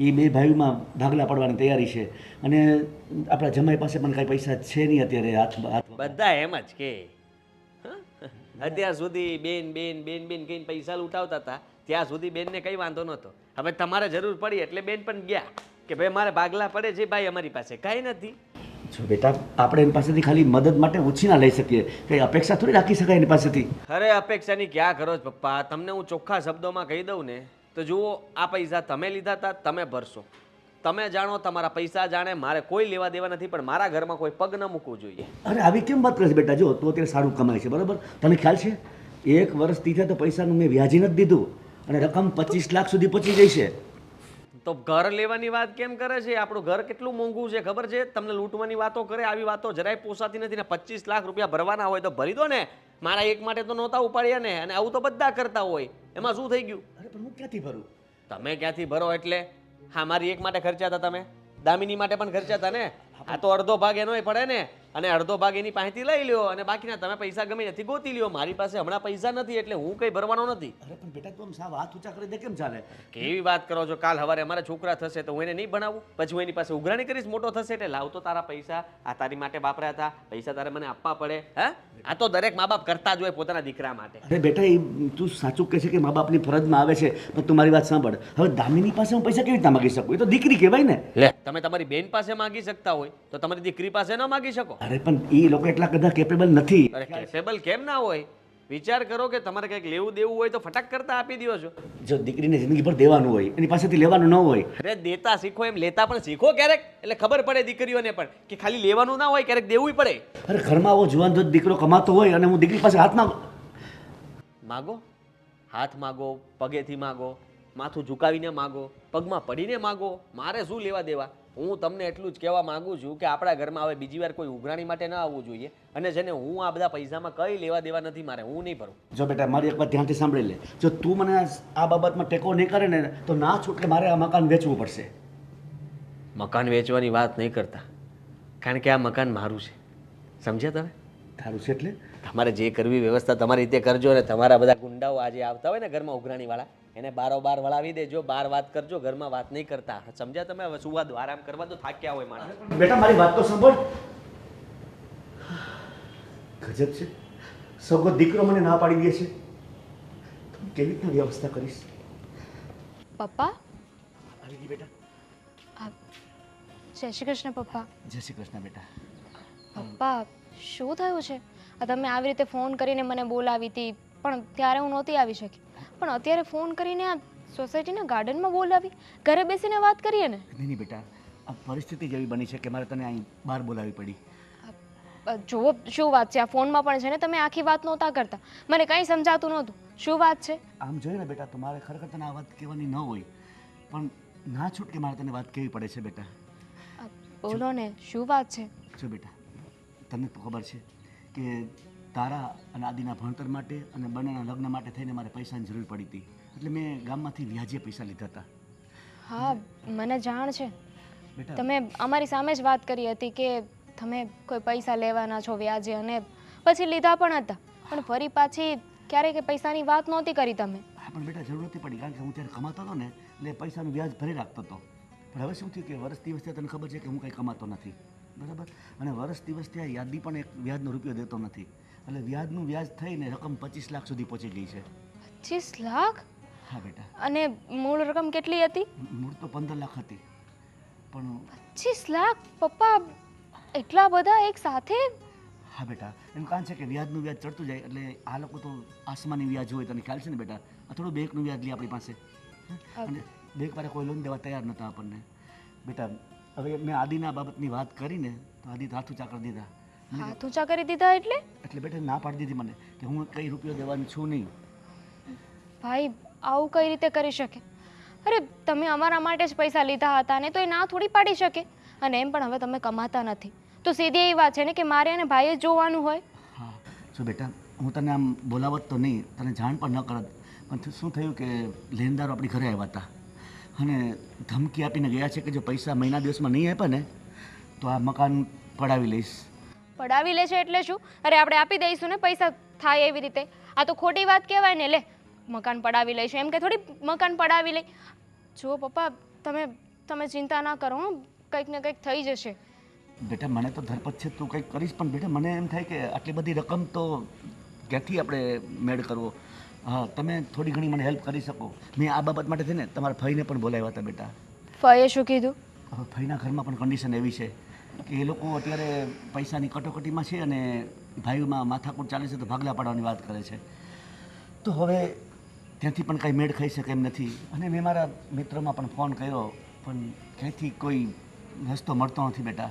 એ બે ભાઈઓમાં ભાગલા પડવાની તૈયારી છે, અને આપણા જમાઈ પાસે પણ કાંઈ પૈસા છે નહીં અત્યારે હાથ. બધા એમ જ કે અત્યાર સુધી બેન બેન બેન બેન કહીને પૈસા લૂંટાવતા હતા, ત્યાં સુધી બેનને કંઈ વાંધો નહોતો. હવે તમારે જરૂર પડી એટલે બેન પણ ગયા કે ભાઈ મારે ભાગલા પડે છે ભાઈ, અમારી પાસે કાંઈ નથી. જો બેટા આપણે એની પાસેથી ખાલી મદદ માટે ઓછી ના લઈ શકીએ, કંઈ અપેક્ષા થોડી રાખી શકાય એની પાસેથી. અરે અપેક્ષાની ક્યાં કરો છો પપ્પા? તમને હું ચોખ્ખા શબ્દોમાં કહી દઉં ને તો જુઓ, આ પૈસા તમે લીધા હતા, તમે ભરશો, તમે જાણો, તમારા પૈસા જાણે, મારે કોઈ લેવા દેવા નથી, પણ મારા ઘરમાં કોઈ પગ ન મૂકવું જોઈએ. અરે આવી કેમ વાત કરે છે બેટા? જો તું અત્યારે સારું કમાય છે બરાબર, તને ખ્યાલ છે 1 વર્ષથી તો પૈસાનું મેં વ્યાજી નથી દીધું અને રકમ 25 લાખ સુધી પહોંચી જઈ છે. તો ઘર લેવાની વાત કેમ કરે છે? આપણું ઘર કેટલું મોંઘું છે ખબર છે તમને? લૂંટવાની વાતો કરે, આવી વાતો જરાય પોસાતી નથી ને. 25 લાખ રૂપિયા ભરવાના હોય તો ભરી દો ને. મારા એક માટે તો નહોતા ઉપાડ્યા ને, અને આવું તો બધા કરતા હોય. એમાં શું થઈ ગયું? અરે પણ હું ક્યાંથી ભરું? તમે ક્યાંથી ભરો એટલે? હા, મારી એક માટે ખર્ચા હતા તમે, દામિની માટે પણ ખર્ચા હતા ને. આ તો અડધો ભાગ એનોય પડે ને, અને અડધો ભાગ એની પાસેથી લઈ લ્યો, અને બાકીના તમે પૈસા ગમે ત્યાંથી ગોતી લ્યો. મારી પાસે હમણાં પૈસા નથી એટલે હું કંઈ ભરવાનો નથી. અરે પણ બેટા તું આમ સાવ હાથ ઊંચા કરી દે કેમ ચાલે? કેવી વાત કરો છો? કાલ સવારે અમારા છોકરા થશે તો હું એને નહીં ભણાવું? પછી હું એની પાસે ઉઘરાણી કરીશ મોટો થશે એટલે? લાવ તો તારા પૈસા, આ તારી માટે વાપર્યા હતા, પૈસા તારે મને આપવા પડે. હા, આ તો દરેક મા બાપ કરતા જ હોય પોતાના દીકરા માટે. અરે બેટા એ તું સાચું કહે છે કે મા બાપની ફરજમાં આવે છે, પણ તું મારી વાત સાંભળ. હવે દામિની પાસે હું પૈસા કેવી રીતના માગી શકું? એ તો દીકરી કહેવાય ને. લે, તમે તમારી બેન પાસે માગી શકતા હોય તો તમારી દીકરી પાસે ન માગી શકો? અરે પણ એ લોકો એટલા બધા કેપેબલ નથી. અરે કેપેબલ કેમ ના હોય? વિચાર કરો કે તમારે કંઈક લેવું દેવું હોય તો ફટાક કરતા આપી દો છો. જો દીકરીને જિંદગી ભર દેવાનું હોય, એની પાસેથી લેવાનું ન હોય. અરે દેતા શીખો, એમ લેતા પણ શીખો ક્યારેક, એટલે ખબર પડે દીકરીઓને પણ કે ખાલી લેવાનું ના હોય, ક્યારેક દેવું પડે. અરે ઘરમાં આવો જુવાન જો દીકરો કમાતો હોય અને હું દીકરી પાસે હાથમાં માગો, હાથ માગો, પગેથી માગો, માથું ઝુકાવીને માગો, પગમાં પડીને માગો, મારે શું લેવા દેવા? હું તમને એટલું જ કહેવા માંગુ છું કે આપણા ઘરમાં હવે બીજી વાર કોઈ ઉઘરાણી માટે ના આવવું જોઈએ. અને જેને હું આ બધા પૈસામાં કંઈ લેવા દેવા નથી મારે, હું નહીં ભરું. જો બેટા મારી એક વાત ધ્યાનથી સાંભળી લે. જો તું મને આ બાબતમાં ટેકો નહીં કરે ને તો ના છૂટકે મારે આ મકાન વેચવું પડશે. મકાન વેચવાની વાત નહીં કરતા, કારણ કે આ મકાન મારું છે, સમજ્યા તમે? તારું છે એટલે? તમારે જે કરવી વ્યવસ્થા તમારી રીતે કરજો, અને તમારા બધા ગુંડાઓ આજે આવતા હોય ને ઘરમાં ઉઘરાણીવાળા, એને બારોબાર વળાવી દેજો. બાર વાત કરજો, ઘરમાં વાત નહીં કરતા, સમજ્યા તમે? હવે સુવા દો, આરામ કરવા દો, થાક્યા હોય માણસ. બેટા મારી વાત તો સાંભળ. ગજબ છે, સગો દીકરો મને ના પાડી દે છે. તું કેવી રીતના વ્યવસ્થા કરીશ? પપ્પા, આવી ગઈ બેટા. જય શ્રી કૃષ્ણ પપ્પા. જય શ્રી કૃષ્ણ બેટા. પપ્પા, શું થયું છે? આ તમે આવી રીતે ફોન કરીને મને બોલાવી હતી, પણ ત્યારે હું નહોતી આવી શકી. પણ અત્યારે ફોન કરીને આ સોસાયટીના ગાર્ડનમાં બોલાવી, ઘરે બેસીને વાત કરીએ ને? નહીં નહીં બેટા, આ પરિસ્થિતિ જેવી બની છે કે મારે તને અહીં બહાર બોલાવી પડી. જુઓ શું વાત છે, આ ફોનમાં પણ છે ને તમે આખી વાત નહોતા કરતા, મને કંઈ સમજાતું નહોતું. શું વાત છે? આમ જોઈએ ને બેટા તો મારે ખરેખર તને આ વાત કહેવાની ન હોય, પણ ના છૂટકે મારે તને વાત કહેવી પડે છે બેટા. બોલો ને, શું વાત છે? જો બેટા, તને તો ખબર છે કે તારા અને આદિના ભણતર માટે અને બંનેના લગ્ન માટે થઈને મારે પૈસાની જરૂર પડી હતી, એટલે મેં ગામમાંથી વ્યાજે પૈસા લીધા હતા. હા, મને જાણ છે. બેટા તમે અમારી સામે જ વાત કરી હતી કે તમે કોઈ પૈસા લેવાના છો વ્યાજે, અને પછી લીધા પણ હતા, પણ ફરી પાછી ક્યારેય પૈસાની વાત નહોતી કરી તમે. હા પણ બેટા જરૂર નથી પડી, કારણ કે હું ત્યારે કમાતો હતો ને એટલે પૈસાનું વ્યાજ ભરી રાખતો હતો. પણ હવે શું થયું કે વર્ષ દિવસથી તને ખબર છે કે હું કંઈ કમાતો નથી, બરાબર? અને વર્ષ દિવસથી આ યાદી પણ એક વ્યાજનો રૂપિયો દેતો નથી, એટલે વ્યાજનું વ્યાજ થઈને રકમ 25 લાખ સુધી પહોંચી ગઈ છે. 25 લાખ? હા બેટા. અને મૂળ રકમ કેટલી હતી? મૂળ તો 15 લાખ હતી, પણ 25 લાખ? પપ્પા, એટલા બધા એક સાથે? હા બેટા, એનું કારણ છે કે વ્યાજનું વ્યાજ ચડતું જાય, એટલે આ લોકો તો આસમાની વ્યાજ હોય, તને ખ્યાલ છે ને બેટા? આ થોડું બેંકનું વ્યાજ લે આપણી પાસે, અને બેંક વાળા કોઈ લોન દેવા તૈયાર નહોતા આપણને. બેટા હવે મેં આદિના બાબતની વાત કરીને તો આદિ હાથ ઊંચા કરી દીધા. હાથ ઊંચા કરી દીધા એટલે? એટલે બેટા ના પાડી દીધી મને કે હું કઈ રૂપિયો દેવાની છું નહીં. ભાઈ, આવું કઈ રીતે કરી શકે? અરે તમે અમારા માટે જ પૈસા લીધા હતા ને, તો એ ના થોડી પાડી શકે. અને એમ પણ હવે તમે કમાતા નથી, તો સીધી એવી વાત છે ને કે મારે અને ભાઈએ જ જોવાનું હોય. હા જો બેટા, હું તને આમ બોલાવત તો નહીં, તને જાણ પણ ન કરત, પણ શું થયું કે લેણદારો આપણી ઘરે આવ્યા હતા અને ધમકી આપીને ગયા છે કે જો પૈસા મહિના દિવસમાં નહીં આપે ને તો આ મકાન પડાવી લઈશ. પડાવી લે છે એટલે શું? અરે આપણે આપી દઈશું ને પૈસા થાય એવી રીતે. આ તો ખોટી વાત કહેવાય ને. લે, મકાન પડાવી લઈશું એમ કે થોડી મકાન પડાવી લઈ. જુઓ પપ્પા, તમે ચિંતા ના કરો, કંઈક ને કંઈક થઈ જશે. બેટા મને તો ધરપત છે તું કંઈક કરીશ, પણ બેટા મને એમ થાય કે આટલી બધી રકમ તો ક્યાંથી આપણે મેળ કરવો? હા, તમે થોડી ઘણી મને હેલ્પ કરી શકો. મેં આ બાબત માટે થઈને તમારા ભાઈને પણ બોલાવ્યા હતા બેટા. ફઈએ શું કીધું? હવે ભાઈના ઘરમાં પણ કન્ડિશન એવી છે કે એ લોકો અત્યારે પૈસાની કટોકટીમાં છે અને ભાઈમાં માથાકૂટ ચાલે છે તો ભાગલા પાડવાની વાત કરે છે. તો હવે ત્યાંથી પણ કાંઈ મેળ ખાઈ શકે એમ નથી. અને મેં મારા મિત્રોમાં પણ ફોન કર્યો, પણ ક્યાંયથી કોઈ રસ્તો મળતો નથી બેટા.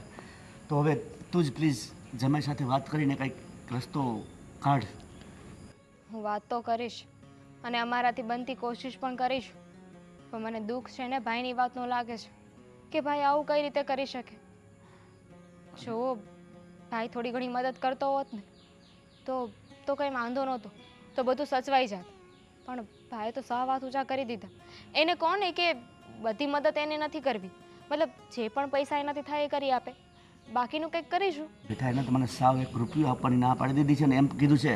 તો હવે તું જ પ્લીઝ જમાઈ સાથે વાત કરીને કંઈક રસ્તો કાઢ. હું વાત તો કરીશ અને અમારાથી બનતી કોશિશ પણ કરીશ, પણ મને દુઃખ છે ને ભાઈની વાતનું લાગે છે કે ભાઈ આવું કઈ રીતે કરી શકે. જો ભાઈ થોડી ઘણી મદદ કરતો હોત ને તો કંઈ વાંધો નહોતો, તો બધું સચવાઈ જાત. પણ ભાઈએ તો સાવ હાથ ઊંચા કરી દીધા. એને કોને કે બધી મદદ એને નથી કરવી, મતલબ જે પણ પૈસા એનાથી થાય એ કરી આપે, બાકીનું કંઈક કરીશું. બેટા એને તો મને સાવ 1 રૂપિયો આપવાની ના પાડી દીધી છે ને એમ કીધું છે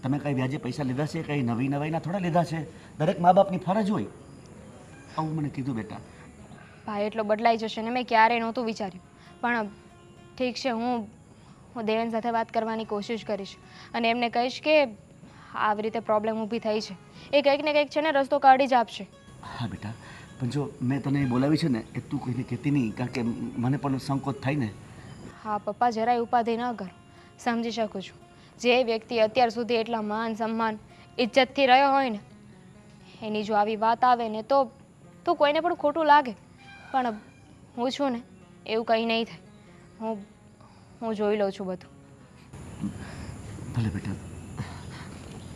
તમે કઈ વ્યાજે પૈસા લીધા છે, કઈ નવાઈના થોડા લીધા છે, દરેક મા બાપની ફરજ હોય, આવું મને કીધું બેટા. ભાઈ એટલો બદલાઈ જશે ને મેં ક્યારેય નહોતું વિચાર્યું. પણ ઠીક છે, હું દેવેન સાથે વાત કરવાની કોશિશ કરીશ અને એમને કહીશ કે આવી રીતે પ્રોબ્લેમ ઊભી થઈ છે, એ કંઈક ને કંઈક છે ને રસ્તો કાઢી જ આપશે. હા બેટા, પણ જો મેં તને બોલાવી છે ને એ તું કોઈને કહેતી નહીં, કારણ કે મને પણ સંકોચ થાય ને. હા પપ્પા, જરાય ઉપાધિ ન કરો, સમજી શકું છું. જે વ્યક્તિ અત્યાર સુધી એટલા માન સન્માન ઇજ્જતથી રહ્યો હોય ને એની જો આવી વાત આવે ને તો કોઈને પણ ખોટું લાગે. પણ હું છું ને એવું કંઈ નહીં થાય. હું જોઈ લઉં છું બધું. ભલે બેટા,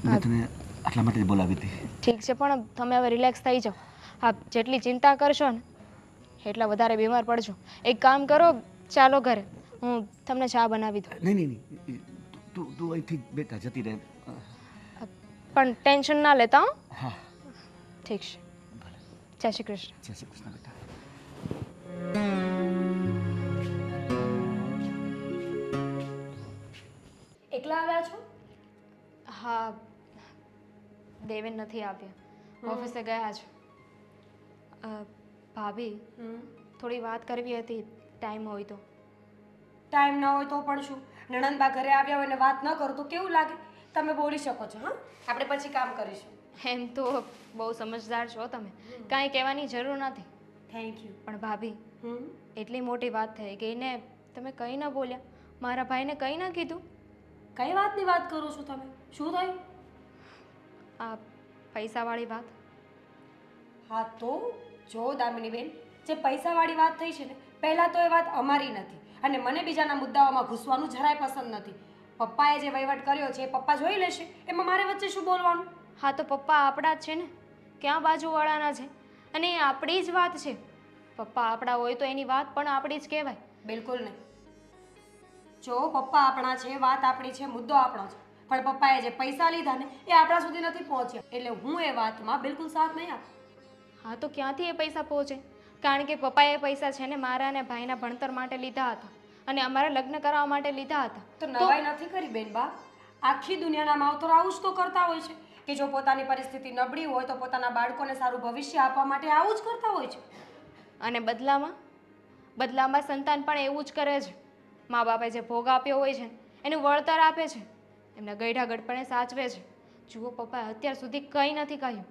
મેં તને આટલા માટે જ બોલાવી હતી. ઠીક છે, પણ તમે હવે રિલેક્સ થઈ જાઓ. હા, જેટલી ચિંતા કરશો ને એટલા વધારે બીમાર પડજો. એક કામ કરો, ચાલો ઘરે, હું તમને ચા બનાવી દઉં. નહીં, તું અહીંથી બેટા જતી રહે. પણ ટેન્શન ના લેતા હો. હા ઠીક છે. જય શ્રી કૃષ્ણ. જય શ્રી કૃષ્ણ બેટા. એકલા આવ્યા છો? હા, દેવેન નથી આવ્યા, ઓફિસે ગયા છે. ભાભી, થોડી વાત કરવી હતી, ટાઈમ હોય તો. ટાઈમ ન હોય તો પણ શું, નણંદબા ઘરે આવ્યા હોય ને વાત ન કરો તો કેવું લાગે? તમે બોલી શકો છો. હા, આપણે પછી કામ કરીશું. એમ તો બહુ સમજદાર છો તમે, કાંઈ કહેવાની જરૂર નથી. Thank you. પણ ભાભી, એટલી મોટી વાત થઈ ગઈ ને તમે કંઈ ન બોલ્યા, મારા ભાઈને કંઈ ન કીધું. કઈ વાતની વાત કરો છો તમે? શું થયું? આ પૈસાવાળી વાત. હા તો જો દામિનીબેન, જે પૈસાવાળી વાત થઈ છે ને, પહેલાં તો એ વાત અમારી નથી અને મને બીજાના મુદ્દાઓમાં ઘૂસવાનું જરાય પસંદ નથી. પપ્પાએ જે વહીવટ કર્યો છે એ પપ્પા જોઈ લેશે, એમાં મારે વચ્ચે શું બોલવાનું? હા તો પપ્પા આપણા જ છે ને, ક્યાં બાજુવાળાના છે? અને એ આપણી જ વાત છે. પપ્પા આપણા હોય તો એની વાત પણ આપણી જ કહેવાય. બિલકુલ નહીં. જો પપ્પા આપણા છે, વાત આપણી છે, મુદ્દો આપણો છે, પણ પપ્પાએ જે પૈસા લીધા ને એ આપણા સુધી નથી પહોંચ્યા, એટલે હું એ વાતમાં બિલકુલ સાથ નહીં આપું. હા તો ક્યાંથી એ પૈસા પહોંચે? કારણ કે પપ્પાએ પૈસા છે ને મારા અને ભાઈના ભણતર માટે લીધા હતા અને અમારા લગ્ન કરાવવા માટે લીધા હતા. તો નવાઈ નથી કરી બેનબા. આખી દુનિયાના માવતરો આવું જ તો કરતા હોય છે કે જો પોતાની પરિસ્થિતિ નબળી હોય તો પોતાના બાળકોને સારું ભવિષ્ય આપવા માટે આવું જ કરતા હોય છે. અને બદલામાં સંતાન પણ એવું જ કરે છે. મા બાપે જે ભોગ આપ્યો હોય છે એનું વળતર આપે છે, એમના ગઈઢા ગડપણે સાચવે છે. જુઓ, પપ્પાએ અત્યાર સુધી કંઈ નથી કહ્યું,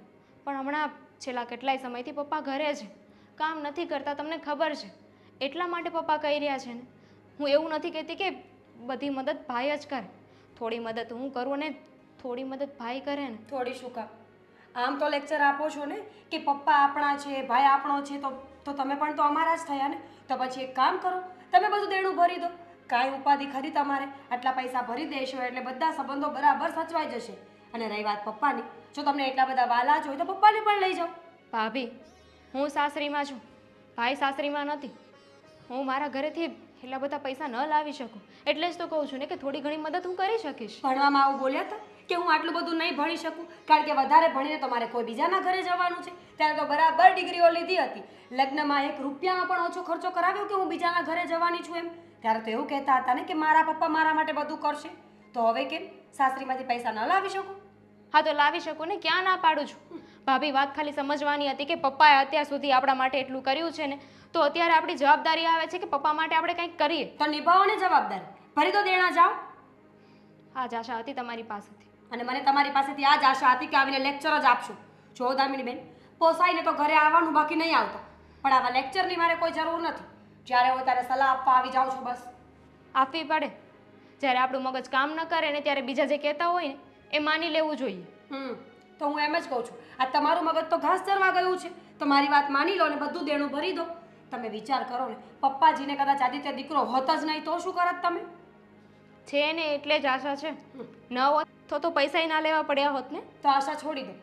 પણ હમણાં છેલ્લા કેટલાય સમયથી પપ્પા ઘરે છે, કામ નથી કરતા, તમને ખબર છે. એટલા માટે પપ્પા કહી રહ્યા છે ને. હું એવું નથી કહેતી કે બધી મદદ ભાઈ જ કરે, થોડી મદદ હું કરું ને થોડી મદદ ભાઈ કરે ને. થોડી શું કામ? આમ તો લેક્ચર આપો છો ને કે પપ્પા આપણા છે, ભાઈ આપણો છે, તો તમે પણ તો અમારા જ થયા ને. તો પછી એક કામ કરો, તમે બધું દેણું ભરી દો. કાંઈ ઉપાધિ ખરી તમારે? આટલા પૈસા ભરી દેશો એટલે બધા સંબંધો બરાબર સચવાઈ જશે. અને રહી વાત પપ્પાની, જો તમને એટલા બધા વાલા જ હોય તો પપ્પાને પણ લઈ જાઓ. ભાભી, હું સાસરીમાં છું, ભાઈ સાસરીમાં નથી. હું મારા ઘરેથી એટલા બધા પૈસા ન લાવી શકું, એટલે જ તો કહું છું ને કે થોડી ઘણી મદદ હું કરી શકીશ. ભણવામાં આવું બોલ્યા હતા કે હું આટલું બધું નહીં ભણી શકું, કારણ કે વધારે ભણીને તો મારે કોઈ બીજાના ઘરે જવાનું છે. ત્યારે તો બરાબર ડિગ્રીઓ લીધી હતી, લગ્નમાં 1 રૂપિયામાં પણ ઓછો ખર્ચો કરાવ્યો કે હું બીજાના ઘરે જવાની છું એમ. ત્યારે તો એવું કહેતા હતા ને કે મારા પપ્પા મારા માટે બધું કરશે. તો હવે કેમ સાસરીમાંથી પૈસા ન લાવી શકું? હા તો લાવી શકું ને, ક્યાં ના પાડું છું. ભાભી, વાત ખાલી સમજવાની હતી કે પપ્પાએ અત્યાર સુધી આપણા માટે એટલું કર્યું છે ને, તો અત્યારે આપણી જવાબદારી આવે છે કે પપ્પા માટે આપણે કંઈક કરીએ. તો નિભાવો ને જવાબદારી, ભરી દો દેણા, જાઓ. આ જ આશા હતી તમારી પાસેથી. અને મને તમારી પાસેથી આ જ આશા હતી કે આવીને લેક્ચર જ આપશો. જો દામિનીબેન, પોસાઈને તો ઘરે આવવાનું, બાકી નહીં આવતા, પણ આવા લેક્ચરની મારે કોઈ જરૂર નથી. જ્યારે હોય ત્યારે સલાહ આપવા આવી જાઉં છું, બસ. આપવી પડે. જ્યારે આપણું મગજ કામ ન કરે ને ત્યારે બીજા જે કહેતા હોય ને એ માની લેવું જોઈએ. તો હું એમ જ કહું છું, આ તમારું મગજ તો ઘાસ ચરવા ગયું છે, તો મારી વાત માની લો ને બધું દેણું ભરી દો. તમે વિચાર કરો ને, પપ્પાજીને કદાચ આદિત્ય દીકરો હોત જ નહીં તો શું કરત તમે? છે ને એટલે જ આશા છે. ન હોત તો પૈસા ના લેવા પડ્યા હોત ને. તો આશા છોડી દો.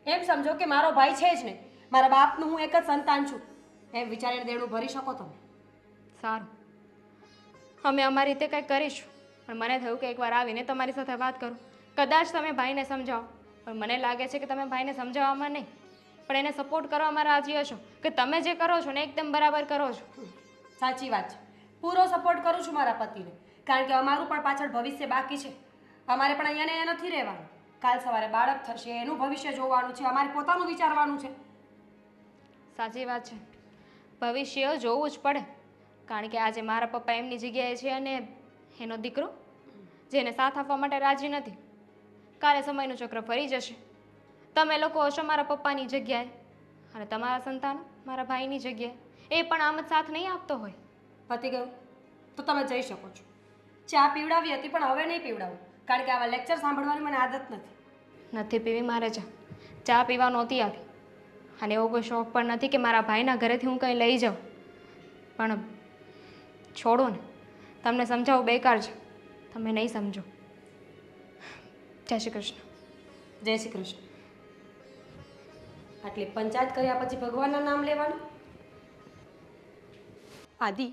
એમ સમજો કે મારો ભાઈ છે જ નહીં, મારા બાપનું હું એક જ સંતાન છું એમ વિચારીને દેણું ભરી શકો તમે. સારું, અમે અમારી રીતે કંઈક કરીશું. પણ મને થયું કે એકવાર આવીને તમારી સાથે વાત કરું. કદાચ તમે ભાઈને સમજાવો, પણ મને લાગે છે કે તમે ભાઈને સમજાવવામાં નહીં પણ એને સપોર્ટ કરવામાં રાજી હશો કે તમે જે કરો છો ને એકદમ બરાબર કરો છો. સાચી વાત છે, પૂરો સપોર્ટ કરું છું મારા પતિને, કારણ કે અમારું પણ પાછળ ભવિષ્ય બાકી છે. અમારે પણ અહીંયા ને અહીંયા નથી રહેવાનું. કાલ સવારે બાળક થશે, એનું ભવિષ્ય જોવાનું છે, અમારે પોતાનું વિચારવાનું છે. સાચી વાત છે, ભવિષ્ય જોવું જ પડે. કારણ કે આજે મારા પપ્પા એમની જગ્યાએ છે અને એનો દીકરો જેને સાથ આપવા માટે રાજી નથી. કાલે સમયનું ચક્ર ફરી જશે. તમે લોકો હશો મારા પપ્પાની જગ્યાએ અને તમારા સંતાનો મારા ભાઈની જગ્યાએ. એ પણ આમ જ સાથ નહીં આપતો હોય. પતી ગયું તો તમે જઈ શકો છો. ચા પીવડાવી હતી પણ હવે નહીં પીવડાવું, કારણ કે આવા લેક્ચર સાંભળવાની મને આદત નથી. નથી પીવી મારે ચા પીવા નહોતી આવી અને એવો કોઈ શોખ પણ નથી કે મારા ભાઈના ઘરેથી હું કંઈ લઈ જાઉં. પણ છોડો ને, તમને સમજાવવું બેકાર છે, તમે નહીં સમજો. જય શ્રી કૃષ્ણ. જય શ્રી કૃષ્ણ. આટલી પંચાયત કર્યા પછી ભગવાનના નામ લેવાનું? આદિ,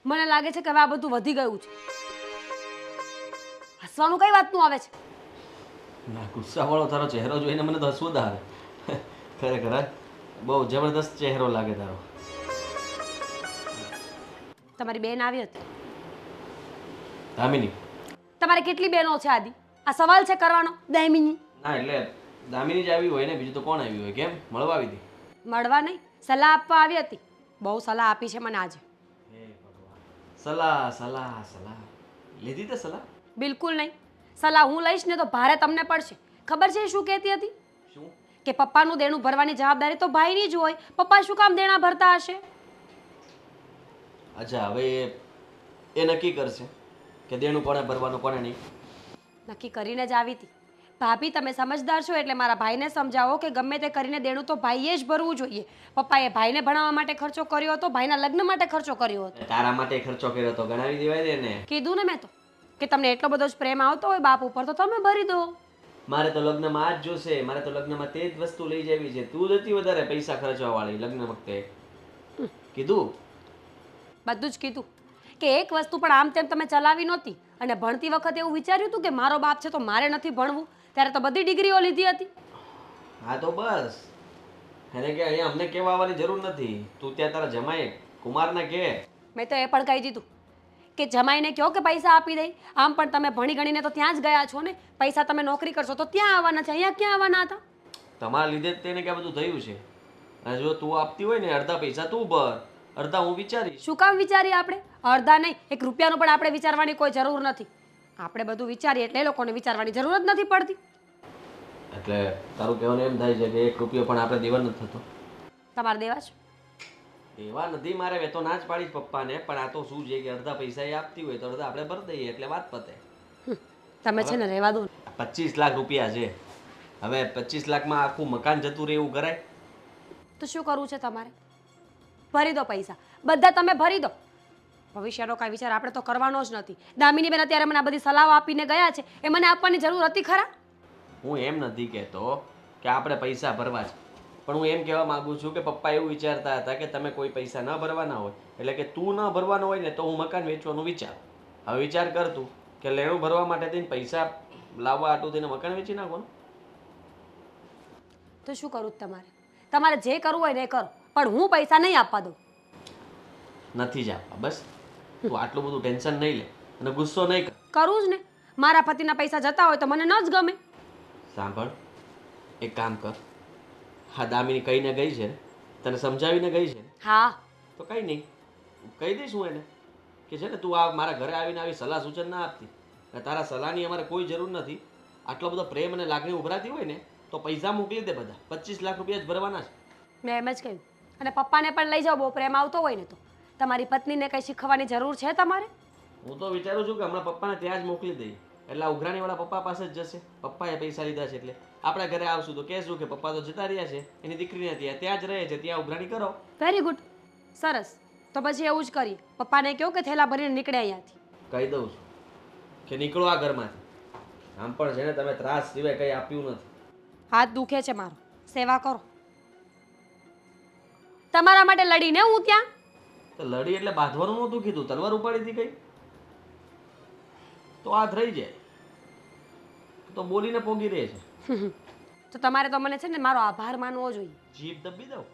મને લાગે છે કે હવે આ બધું વધી ગયું છે. હસવાનું કઈ વાતનું આવે છે? ના, ગુસ્સાવાળો તારો ચહેરો જોઈને મને તો હસવું જ આવે. ખરેખર હા, બહુ જબરદસ્ત ચહેરો લાગે તારો. તમારી બેન આવી હતી. દામિની? તમારે કેટલી બહેનો છે આદિ? આ સવાલ છે કરવાનો દામિની? ના, એટલે દામિની જ આવી હોય ને, બીજું તો કોણ આવ્યું હોય? કેમ મળવા આવી હતી? મળવા નહીં, સલાહ આપવા આવી હતી. બહુ સલાહ આપી છે મને આજે. સલાહ સલાહ સલાહ લીધી તે સલાહ? બિલકુલ નહીં. સલાહ હું લઈશ ને તો ભારે તમને પડશે. ખબર છે એ શું કહેતી હતી? શું? કે પપ્પાનું દેણું ભરવાની જવાબદારી તો ભાઈની જ હોય. પપ્પા શું કામ દેણા ભરતા હશે? અચ્છા, હવે એ નક્કી કરશે કે દેણું કોણે ભરવાનું કોણે નહીં. નક્કી કરીને જ આવી હતી. ભાભી તમે સમજદાર છો એટલે મારા ભાઈને સમજાવો કે ગમે તે કરીને દેણું તો ભાઈએ જ ભરવું જોઈએ. પપ્પાએ ભાઈને ભણાવવા માટે ખર્ચો કર્યો હતો, ભાઈના લગ્ન માટે ખર્ચો કર્યો હતો. તારા માટે ખર્ચો કર્યો તો ગણાવી દેવાય દે ને. કીધું ને મેં તો કે તમને એટલો બધો જ પ્રેમ આવતો હોય બાપ ઉપર તો તમે ભરી દો. મારે તો લગ્નમાં આ જ જોશે, મારે તો લગ્નમાં તે જ વસ્તુ લઈ જવી છે. તું જ હતી વધારે પૈસા ખર્ચવા વાળી લગ્ન વખતે. કીધું બધું જ કીધું કે એક વસ્તુ પણ આમ તેમ તમે ચલાવી નહોતી. અને ભણતી વખતે એવું વિચાર્યું હતું કે મારો બાપ છે તો મારે નથી ભણવું? ત્યારે તો બધી ડિગ્રીઓ લીધી હતી. હા તો બસ, એને કે અહીંયા અમને કહેવા આવવાની જરૂર નથી. તું ત્યાં તારા જમાઈ કુમારને કહે. મેં તો એ પણ કહી દીધું કે જમાઈને કહો કે પૈસા આપી દે. આમ પણ તમે ભણી ગણીને તો ત્યાં જ ગયા છો ને. પૈસા તમે નોકરી કરશો તો ત્યાં આવવાના છે, અહીંયા ક્યાં આવવાના હતા? તમારા લીધે જ તેને કે બધું થયું છે. અને જો તું આપતી હોય ને અડધા પૈસા તું ભર, અડધા હું વિચારીશ. શું કામ વિચારીએ આપણે? અડધા નહીં, એક રૂપિયાનું પણ આપણે વિચારવાની કોઈ જરૂર નથી. આપણે બધું વિચારીએ એટલે એ લોકોને વિચારવાની જરૂર જ નથી પડતી. એટલે તારું કહેવાનું એમ થાય છે કે એક રૂપિયો પણ આપણે દેવા નથી થતો? તમારે દેવા છે? દેવા નથી મારે, મેં તો ના જ પાડીશ પપ્પાને. પણ આ તો શું છે કે અડધા પૈસા એ આપતી હોય તો અડધા આપણે ભરી દઈએ એટલે વાત પતે. તમે છે ને રહેવા દો. 25 લાખ રૂપિયા છે. હવે 25 લાખમાં આખું મકાન જતું રહે એવું કરાય? તો શું કરવું છે તમારે? ભરી દો પૈસા, બધા તમે ભરી દો. ભવિષ્યનો કાંઈ વિચાર આપણે તો કરવાનો જ નથી. દામિની બેન અત્યારે મને આ બધી સલાહ આપીને ગયા છે, એ મને આપવાની જરૂર હતી ખરા? હું એમ નથી કહેતો કે આપણે પૈસા ભરવા છે, પણ હું એમ કહેવા માંગુ છું કે પપ્પા એવું વિચારતા હતા કે તમે કોઈ પૈસા ન ભરવાના હોય એટલે કે તું ન ભરવાનો હોય ને તો હું મકાન વેચવાનું વિચાર. હવે વિચાર કર તું કે લેણું ભરવા માટે થઈને પૈસા લાવવા આટલું થઈને મકાન વેચી નાખવાનું. તો શું કરું તમારે? તમારે જે કરવું હોય ને એ કરો, પણ હું પૈસા નહીં આપવા દઉં. નથી જ આપવા. બસ તું આટલું બધું ટેન્શન નહીં લે અને ગુસ્સો નહીં કર. કરું જ ને. મારા પતિના પૈસા જતા હોય તો મને ન જ ગમે. સાંભળ, એક કામ કર. હા, દામિની કહીને ગઈ છે ને, તને સમજાવીને ગઈ છે ને, હા તો કંઈ નહીં, કહી દઈશ હું એને કે છે ને તું આ મારા ઘરે આવીને આવી સલાહ સૂચન ના આપતી. અને તારા સલાહની અમારે કોઈ જરૂર નથી. આટલો બધો પ્રેમ અને લાગણી ઉભરાતી હોય ને તો પૈસા મોકલી દે બધા. 25 લાખ રૂપિયા જ ભરવાના છે. મેં એમ જ કહ્યું. અને પપ્પાને પણ લઈ જાઓ, બહુ પ્રેમ આવતો હોય ને તો. તમારી પત્નીને કંઈ શીખવાની જરૂર છે તમારે? હું તો વિચારું છું કે હમણાં પપ્પાને ત્યાં જ મોકલી દઈએ. એટલે આ ઉઘરાણીવાળા પપ્પા પાસે જ જશે. પપ્પાએ પૈસા લીધા છે એટલે આપણે ઘરે આવશું તો કહેશું કે પપ્પા તો જતા રહ્યા છે, એની દીકરીને ત્યાં જ રહે છે, ત્યાં ઉઘરાણી કરો. વેરી ગુડ, સરસ. તો પછી એવું જ કરીએ. પપ્પાને કહો કે થેલા ભરીને નીકળે અહીંયાથી. કહી દઉં છું કે નીકળો આ ઘરમાંથી. આમ પણ છે ને તમે ત્રાસ સિવાય કંઈ આપ્યું નથી. હાથ દુખે છે મારો, સેવા કરો. તમારા માટે લડીને હું ત્યાં. તો લડી એટલે બાંધવાનું નહોતું કીધું, તલવાર ઉપાડી હતી કઈ તો હાથ રહી જાય તો બોલીને પોગી રહે છે. તો તમારે તો મને છે ને મારો આભાર માનવો જોઈએ. જીભ દબી દઉં.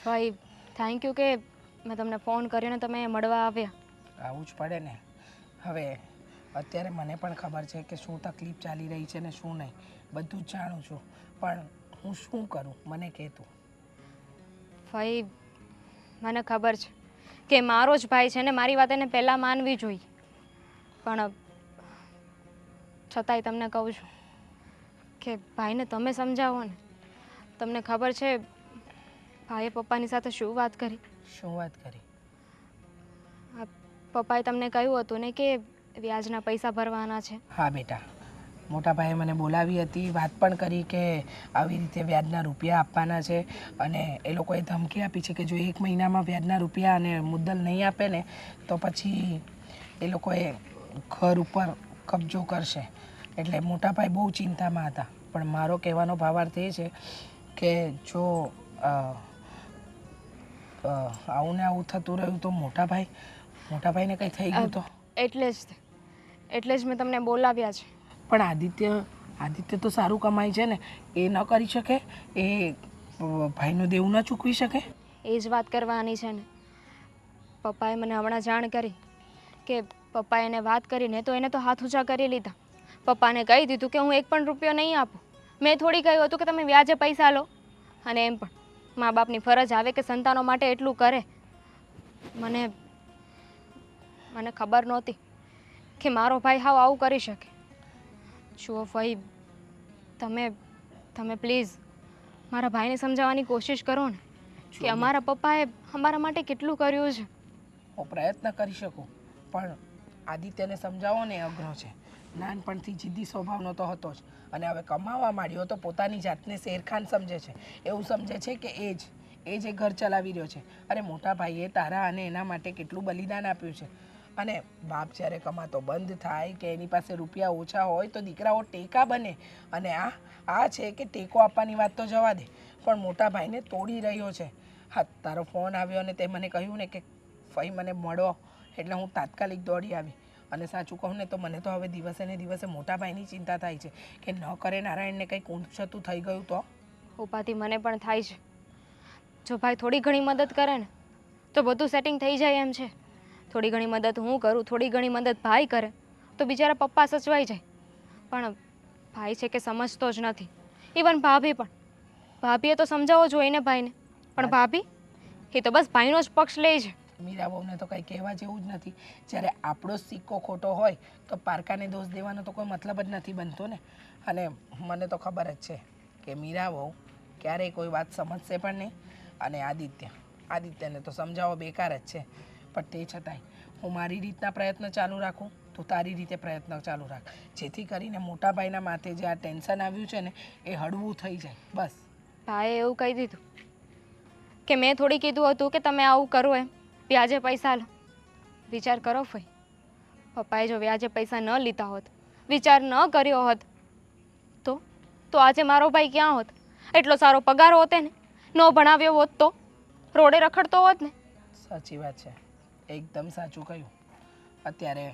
ભાઈ થેન્ક યુ કે મેં તમને ફોન કર્યો ને તમે મળવા આવ્યા. આવું જ પડે ને. હવે અત્યારે મને પણ ખબર છે કે શું તકલીફ ચાલી રહી છે ને શું નહીં, બધું જ જાણું છું, પણ હું શું કરું મને કહે તું. ભાઈ મને ખબર છે કે મારો જ ભાઈ છે ને મારી વાત એને પહેલાં માનવી જોઈએ, પણ છતાંય તમને કહું છું કે ભાઈને તમે સમજાવો ને. તમને ખબર છે ભાઈએ પપ્પાની સાથે શું વાત કરી? શું વાત કરી? પપ્પાએ તમને કહ્યું હતું ને કે વ્યાજના પૈસા ભરવાના છે. હા બેટા, મોટા ભાઈએ મને બોલાવી હતી, વાત પણ કરી કે આવી રીતે વ્યાજના રૂપિયા આપવાના છે, અને એ લોકોએ ધમકી આપી છે કે જો 1 મહિનામાં વ્યાજના રૂપિયા અને મુદ્દલ નહીં આપે ને તો પછી એ લોકોએ ઘર ઉપર કબજો કરશે. એટલે મોટા ભાઈ બહુ ચિંતામાં હતા, પણ મારો કહેવાનો ભાવાર્થ એ છે કે જો આવું ને આવું થતું રહ્યું તો મોટા ભાઈને કંઈ થઈ ગયું તો? એટલે જ મેં તમને બોલાવ્યા છે. પણ આદિત્ય તો સારું કમાય છે ને, એ ન કરી શકે? એ ભાઈનું દેવું ન ચૂકવી શકે? એ જ વાત કરવાની છે ને. પપ્પાએ મને હમણાં જાણ કરી કે પપ્પાએ એને વાત કરીને તો એને તો હાથ ઊંચા કરી લીધા. પપ્પાને કહી દીધું કે હું 1 પણ રૂપિયો નહીં આપું. મેં થોડી કહ્યું હતું કે તમે વ્યાજે પૈસા લો, અને એમ પણ મા બાપની ફરજ આવે કે સંતાનો માટે એટલું કરે. મને ખબર નહોતી કે મારો ભાઈ હાવ આવું કરી શકે. જુઓ ભાઈ, તમે પ્લીઝ મારા ભાઈને સમજાવવાની કોશિશ કરો ને કે અમારા પપ્પાએ અમારા માટે કેટલું કર્યું છે. હું પ્રયત્ન કરી શકું, પણ આદિત્યને સમજાવો ને અઘરો છે. નાનપણથી જિદ્દી સ્વભાવનો તો હતો જ, અને હવે કમાવા માંડ્યો તો પોતાની જાતને શેરખાન સમજે છે. એવું સમજે છે કે એ જ ઘર ચલાવી રહ્યો છે. અરે મોટા ભાઈએ તારા અને એના માટે કેટલું બલિદાન આપ્યું છે. અને બાપ જ્યારે કમાતો બંધ થાય કે એની પાસે રૂપિયા ઓછા હોય તો દીકરાઓ ટેકા બને, અને આ છે કે ટેકો આપવાની વાત તો જવા દે, પણ મોટા ભાઈને તોડી રહ્યો છે. હા, તારો ફોન આવ્યો અને તે મને કહ્યું ને કે ફઈ મને મળો, એટલે હું તાત્કાલિક દોડી આવી. અને સાચું કહું ને તો મને તો હવે દિવસે ને દિવસે મોટા ભાઈની ચિંતા થાય છે કે ન કરે નારાયણને કંઈક ઊંચતું થઈ ગયું તો. ઉપાથી મને પણ થાય છે. જો ભાઈ થોડી ઘણી મદદ કરે ને તો બધું સેટિંગ થઈ જાય એમ છે. થોડી ઘણી મદદ હું કરું, થોડી ઘણી મદદ ભાઈ કરે તો બિચારા પપ્પા સચવાઈ જાય. પણ ભાઈ છે કે સમજતો જ નથી. ઇવન ભાભીએ તો સમજાવવો જોઈએ ને ભાઈને, પણ ભાભી એ તો બસ ભાઈનો જ પક્ષ લે છે. મીરા બહુને તો કંઈ કહેવા જેવું જ નથી. જ્યારે આપણો સિક્કો ખોટો હોય તો પારકાને દોષ દેવાનો તો કોઈ મતલબ જ નથી બનતો ને. અને મને તો ખબર જ છે કે મીરા બહુ ક્યારેય કોઈ વાત સમજશે પણ નહીં. અને આદિત્યને તો સમજાવવો બેકાર જ છે. પણ તે છતાંય હું મારી રીતના પ્રયત્ન ચાલુ રાખું, તું તારી રીતે પ્રયત્ન ચાલુ રાખ, જેથી કરીને મોટા ભાઈના માથે જે આ ટેન્શન આવ્યું છે ને એ હળવું થઈ જાય. બસ. ભાઈએ એવું કહી દીધું કે મેં થોડી કીધું હતું કે તમે આવું કરો એમ વ્યાજે પૈસા લો. વિચાર કરો ભાઈ, પપ્પાએ જો વ્યાજે પૈસા ન લીધા હોત, વિચાર ન કર્યો હોત તો આજે મારો ભાઈ ક્યાં હોત? એટલો સારો પગાર હોત ને, ન ભણાવ્યો હોત તો રોડે રખડતો હોત ને. સાચી વાત છે, એકદમ સાચું કહ્યું. અત્યારે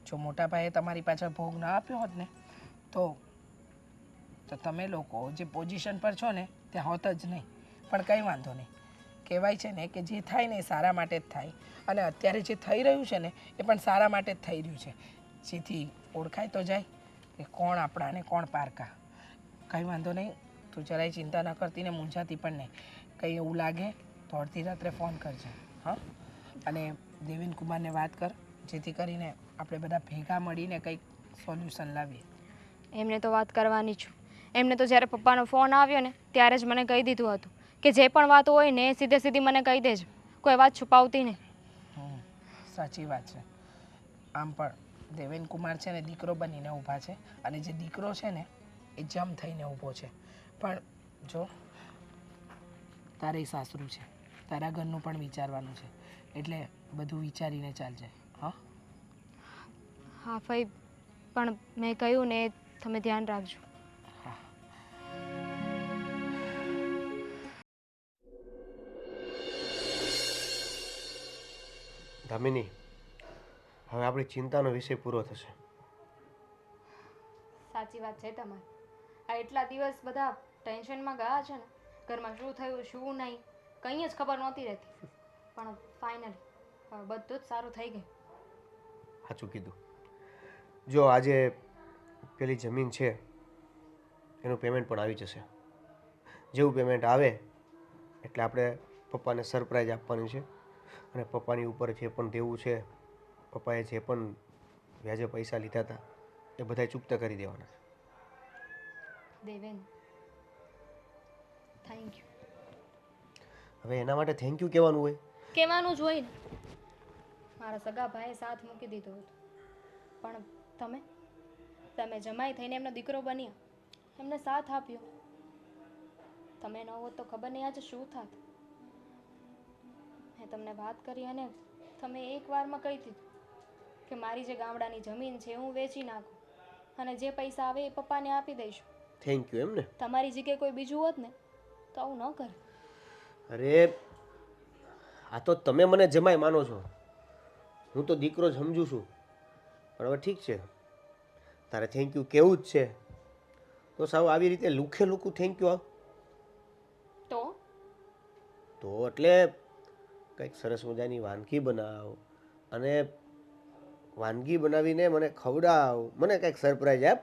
જો મોટા ભાઈએ તમારી પાછળ ભોગ ના આપ્યો હોત ને તો તમે લોકો જે પોઝિશન પર છો ને ત્યાં હોત જ નહીં. પણ કંઈ વાંધો નહીં. કહેવાય છે ને કે જે થાય ને એ સારા માટે જ થાય, અને અત્યારે જે થઈ રહ્યું છે ને એ પણ સારા માટે જ થઈ રહ્યું છે, જેથી ઓળખાય તો જાય કે કોણ આપણા ને કોણ પારકા. કંઈ વાંધો નહીં, તું જરાય ચિંતા ન કરતી ને મૂંઝાતી પણ નહીં. કંઈ એવું લાગે તો અડધી રાત્રે ફોન કરજે. હા, અને દેવેન કુમારને વાત કર, જેથી કરીને આપણે બધા ભેગા મળીને કંઈક સોલ્યુશન લાવીએ. એમને તો વાત કરવાની છું. એમને તો જ્યારે પપ્પાનો ફોન આવ્યો ને ત્યારે જ મને કહી દીધું હતું કે જે પણ વાત હોય ને એ સીધી મને કહી દેજો, કોઈ વાત છુપાવતી નહીં. સાચી વાત છે. આમ પણ દેવેન કુમાર છે ને દીકરો બનીને ઊભા છે, અને જે દીકરો છે ને એ જમ થઈને ઊભો છે. પણ જો તારે સાસરું છે, તારા ઘરનું પણ વિચારવાનું છે, એટલે બધું વિચારીને ચાલજે. હા ભાઈ, પણ મેં કહ્યું ને તમે ધ્યાન રાખજો. દામિની, હવે આપણી ચિંતાનો વિષય પૂરો થશે. સાચી વાત છે તમારી. આ એટલા દિવસ બધા ટેન્શનમાં ગયા છે ને, ઘરમાં શું થયું શું નહીં કંઈ જ ખબર નહોતી રહેતી. પણ ફાઇનલી બધું જ સારું થઈ ગયું. સાચું કીધું. જો આજે પેલી જમીન છે એનું પેમેન્ટ પણ આવી જશે. જેવું પેમેન્ટ આવે એટલે આપણે પપ્પાને સરપ્રાઈઝ આપવાની છે અને પપ્પાની ઉપર જે પણ દેવું છે, પપ્પાએ જે પણ વ્યાજે પૈસા લીધા હતા એ બધાય ચૂકતા કરી દેવાના. Deven, thank you. હવે એના માટે થેન્ક યુ કહેવાનું હોય? કહેવાનું જ હોય ને. મારા સગા ભાઈએ સાથ મૂકી દીધો હતો, પણ તમે જમાઈ થઈને એમનો દીકરો બન્યા, એમને સાથ આપ્યો. તમે ન હોત તો ખબર નહીં આજે શું થાત. મેં તમને વાત કરી અને તમે એક વારમાં કહી દીધું કે મારી જે ગામડાની જમીન છે હું વેચી નાખું અને જે પૈસા આવે એ પપ્પાને આપી દઈશું. થેન્ક યુ એમ ને? તમારી જગ્યાએ કોઈ બીજું હોત ને તો આવું ન કરે. અરે આ તો તમે મને જમાઈ માનો છો, હું તો દીકરો જ સમજુ છું. પણ હવે ઠીક છે, તારે થેન્ક યુ કેવું જ છે તો સાવ આવી રીતે લુખે લુખું થેન્ક યુ તો એટલે કંઈક સરસ મજાની વાનગી બનાવ અને વાનગી બનાવીને મને ખવડાવ, મને કંઈક સરપ્રાઈઝ આપ.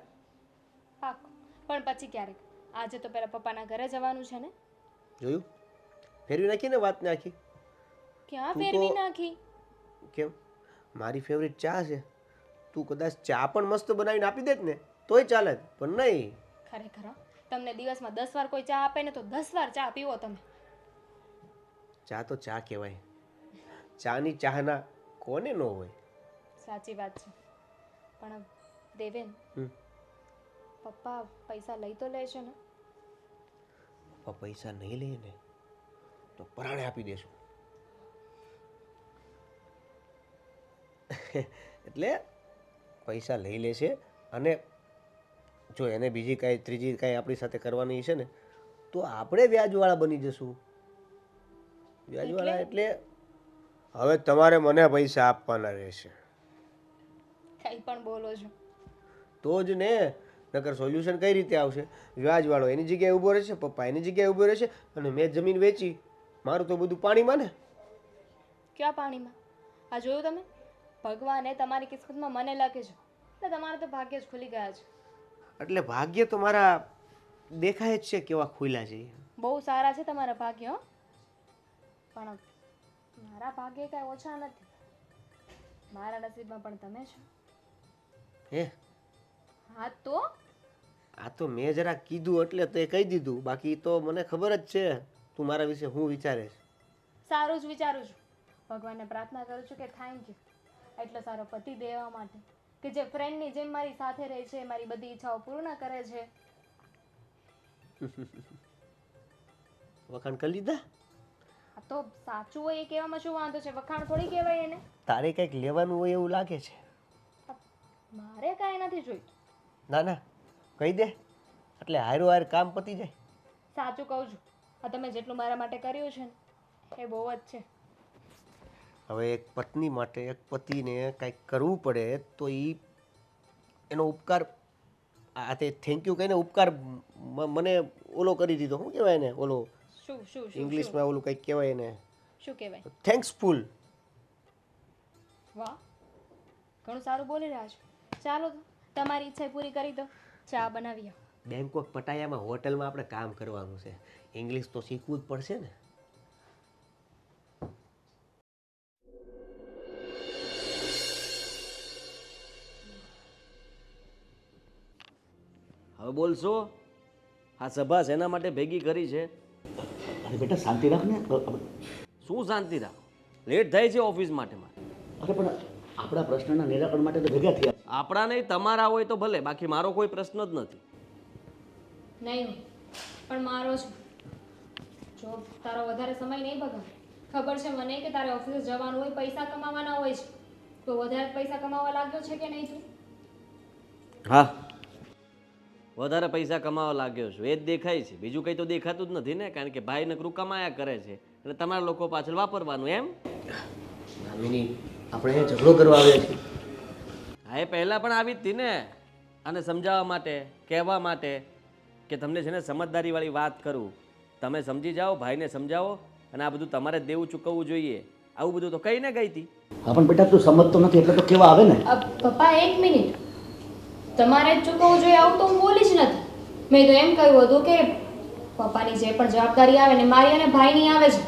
પાક્કું, પણ પછી ક્યારેક. આજે તો પેલા પપ્પાના ઘરે જવાનું છે ને. જોયું? ફેરવી નાખી ને વાત નાખી. ક્યાં તું ફેરવી તો- નાખી? કેમ? મારી ફેવરિટ ચા છે, તું કદાચ ચા પણ મસ્ત બનાવીને આપી દે ને તોય ચાલે, પણ નહીં. ખરેખર હો, તમને દિવસમાં 10 વાર કોઈ ચા આપે ને તો 10 વાર ચા પીવો તમે. ચા તો ચા કહેવાય, ચાની ચાહના કોને ન હોય. સાચી વાત છે. પણ દેવેન, પપ્પા પૈસા લઈ તો લે છે ને? પપ્પા પૈસા નહીં લે ને તો પરાણે આપી દેશું. એટલે પૈસા લઈ લેશે અને જો એને બીજી કાંઈ ત્રીજી કાંઈ આપણી સાથે કરવાની છે ને તો આપણે વ્યાજવાળા બની જશું. વ્યાજવાળા એટલે હવે તમારે મને પૈસા આપવાના રહેશે. કંઈ પણ બોલો છો. તો જ ને, નકર સોલ્યુશન કઈ રીતે આવશે? વ્યાજવાળો એની જગ્યાએ ઊભો રહેશે, પપ્પા એની જગ્યાએ ઊભો રહેશે અને મેં જમીન વેચી, મારું તો બધું પાણીમાં ને. ક્યાં પાણીમાં? આ જોયું તમે? ભગવાને તમારી કિસ્મતમાં મને લખે છે એટલે તમારે તો ભાગ્ય જ ખુલી ગયા છે. એટલે ભાગ્ય તો મારા દેખાય જ છે કેવા ખુલ્યા છે. બહુ સારા છે તમારા ભાગ્ય હો. પણ મારા ભાગ્ય કાંઈ ઓછા નથી. મારા નસીબમાં પણ તમે છો. હે? હા તો આ તો મેં જરા કીધું એટલે તે કહી દીધું, બાકી તો મને ખબર જ છે તું મારા વિશે શું વિચારે છે. સારું જ વિચારું છું. ભગવાનને પ્રાર્થના કરું છું કે થેન્ક યુ એટલો સારો પતિ દેવા માટે, કે જે ફ્રેન્ડની જેમ મારી સાથે રહે છે, મારી બધી ઈચ્છાઓ પૂર્ણ કરે છે. વખાણ કરી લીધા? આ તો સાચું હોય એ કહેવામાં શું વાંધો છે? વખાણ થોડી કહેવાય એને. તારે કંઈક લેવાનું હોય એવું લાગે છે. મારે કાંઈ નથી જોઈતું. ના ના કહી દે એટલે હારું હાર કામ પતી જાય. સાચું કહું છું, આ તમે જેટલું મારા માટે કર્યું છે ને એ બહુ જ છે. હવે એક પત્ની માટે એક પતિને કંઈક કરવું પડે તો એનો ઉપકાર, આ તે થેન્ક યુ કહીને ઉપકાર મને ઓલો કરી દીધો. શું કહેવાય એને? ઓલો શું શું શું ઇંગ્લિશમાં ઓલું કંઈક કહેવાય એને, શું કહેવાય? થેન્ક્સફુલ. વાહ, ઘણું સારું બોલી રહ્યા છો. ચાલો તો તમારી ઈચ્છા પૂરી કરી દો, ચા બનાવી આવો. બેંકોક પટાયામાં હોટલમાં આપણે કામ કરવાનું છે, ઇંગ્લિશ તો શીખવું જ પડશે ને. હવે બોલશો? આ સભા શેના માટે ભેગી કરી છે? અરે બેટા શાંતિ રાખ ને. શું શાંતિ રાખ? લેટ થાય છે ઓફિસ માટે મારે. અરે પણ આપણા પ્રશ્નના નિરાકરણ માટે તો ભેગા થયા. આપણા નહીં, તમારા હોય તો ભલે, બાકી મારો કોઈ પ્રશ્ન જ નથી. નહીં પણ મારો છે. જો તારો વધારે સમય નહીં બગાડ. ખબર છે મને કે તારે ઓફિસે જવાનું હોય, પૈસા કમાવાના હોય છે, તો વધારે પૈસા કમાવા લાગ્યો છે કે નહીં તું? હા, વધારે પૈસા કમાવા લાગ્યો છું એ જ દેખાય છે, બીજું કંઈ તો દેખાતું જ નથી ને. કારણ કે ભાઈ નકરું કમાયા કરે છે એટલે તમારા લોકો પાછળ વાપરવાનું એમ. દામિની આપણે અહીંયા ઝઘડો કરવા આવ્યા છીએ. હા, એ પહેલાં પણ આવી જ હતી ને, અને સમજાવવા માટે, કહેવા માટે કે તમને છે ને સમજદારીવાળી વાત કરું, તમે સમજી જાઓ, ભાઈને સમજાવો, અને આ બધું તમારે દેવું ચૂકવવું જોઈએ, આવું બધું તો કહીને ગઈ હતી. હા પણ બેટા તું સમજતો નથી એટલે તો કેવા આવે ને. પપ્પા એક મિનિટ, તમારે જ ચૂકવવું જોઈએ આવું તો હું બોલી જ નથી. મેં તો એમ કહ્યું હતું કે પપ્પાની જે પણ જવાબદારી આવે ને મારી અને ભાઈની આવે છે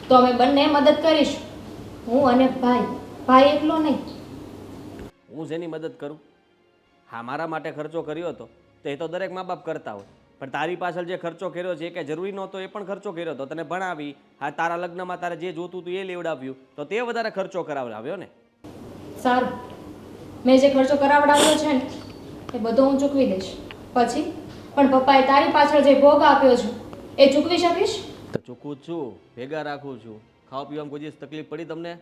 તો અમે બંને મદદ કરીશું, હું અને ભાઈ એકલો નહીં. હું જેની મદદ કરું? હા, મારા માટે ખર્ચો કર્યો હતો તો એ તો દરેક મા બાપ કરતા હોય, પણ તારી પાછળ જે ખર્ચો કર્યો છે એ કંઈ જરૂરી નહોતો, એ પણ ખર્ચો કર્યો હતો. તને ભણાવી, હા, તારા લગ્નમાં તારે જે જોતું હતું એ લેવડાવ્યું, તો તે વધારે ખર્ચો કરાવડાવ્યો ને. સારું, મેં જે ખર્ચો કરાવડાવ્યો છે ને એ બધો હું ચૂકવી દઈશ. પછી પણ પપ્પાએ તારી પાછળ જે ભોગ આપ્યો છે એ ચૂકવી શકીશ? તો ચૂકવું જ છું, ભેગા રાખું છું. ખાવા પીવામાં કોઈ દિવસ તકલીફ પડી તમને?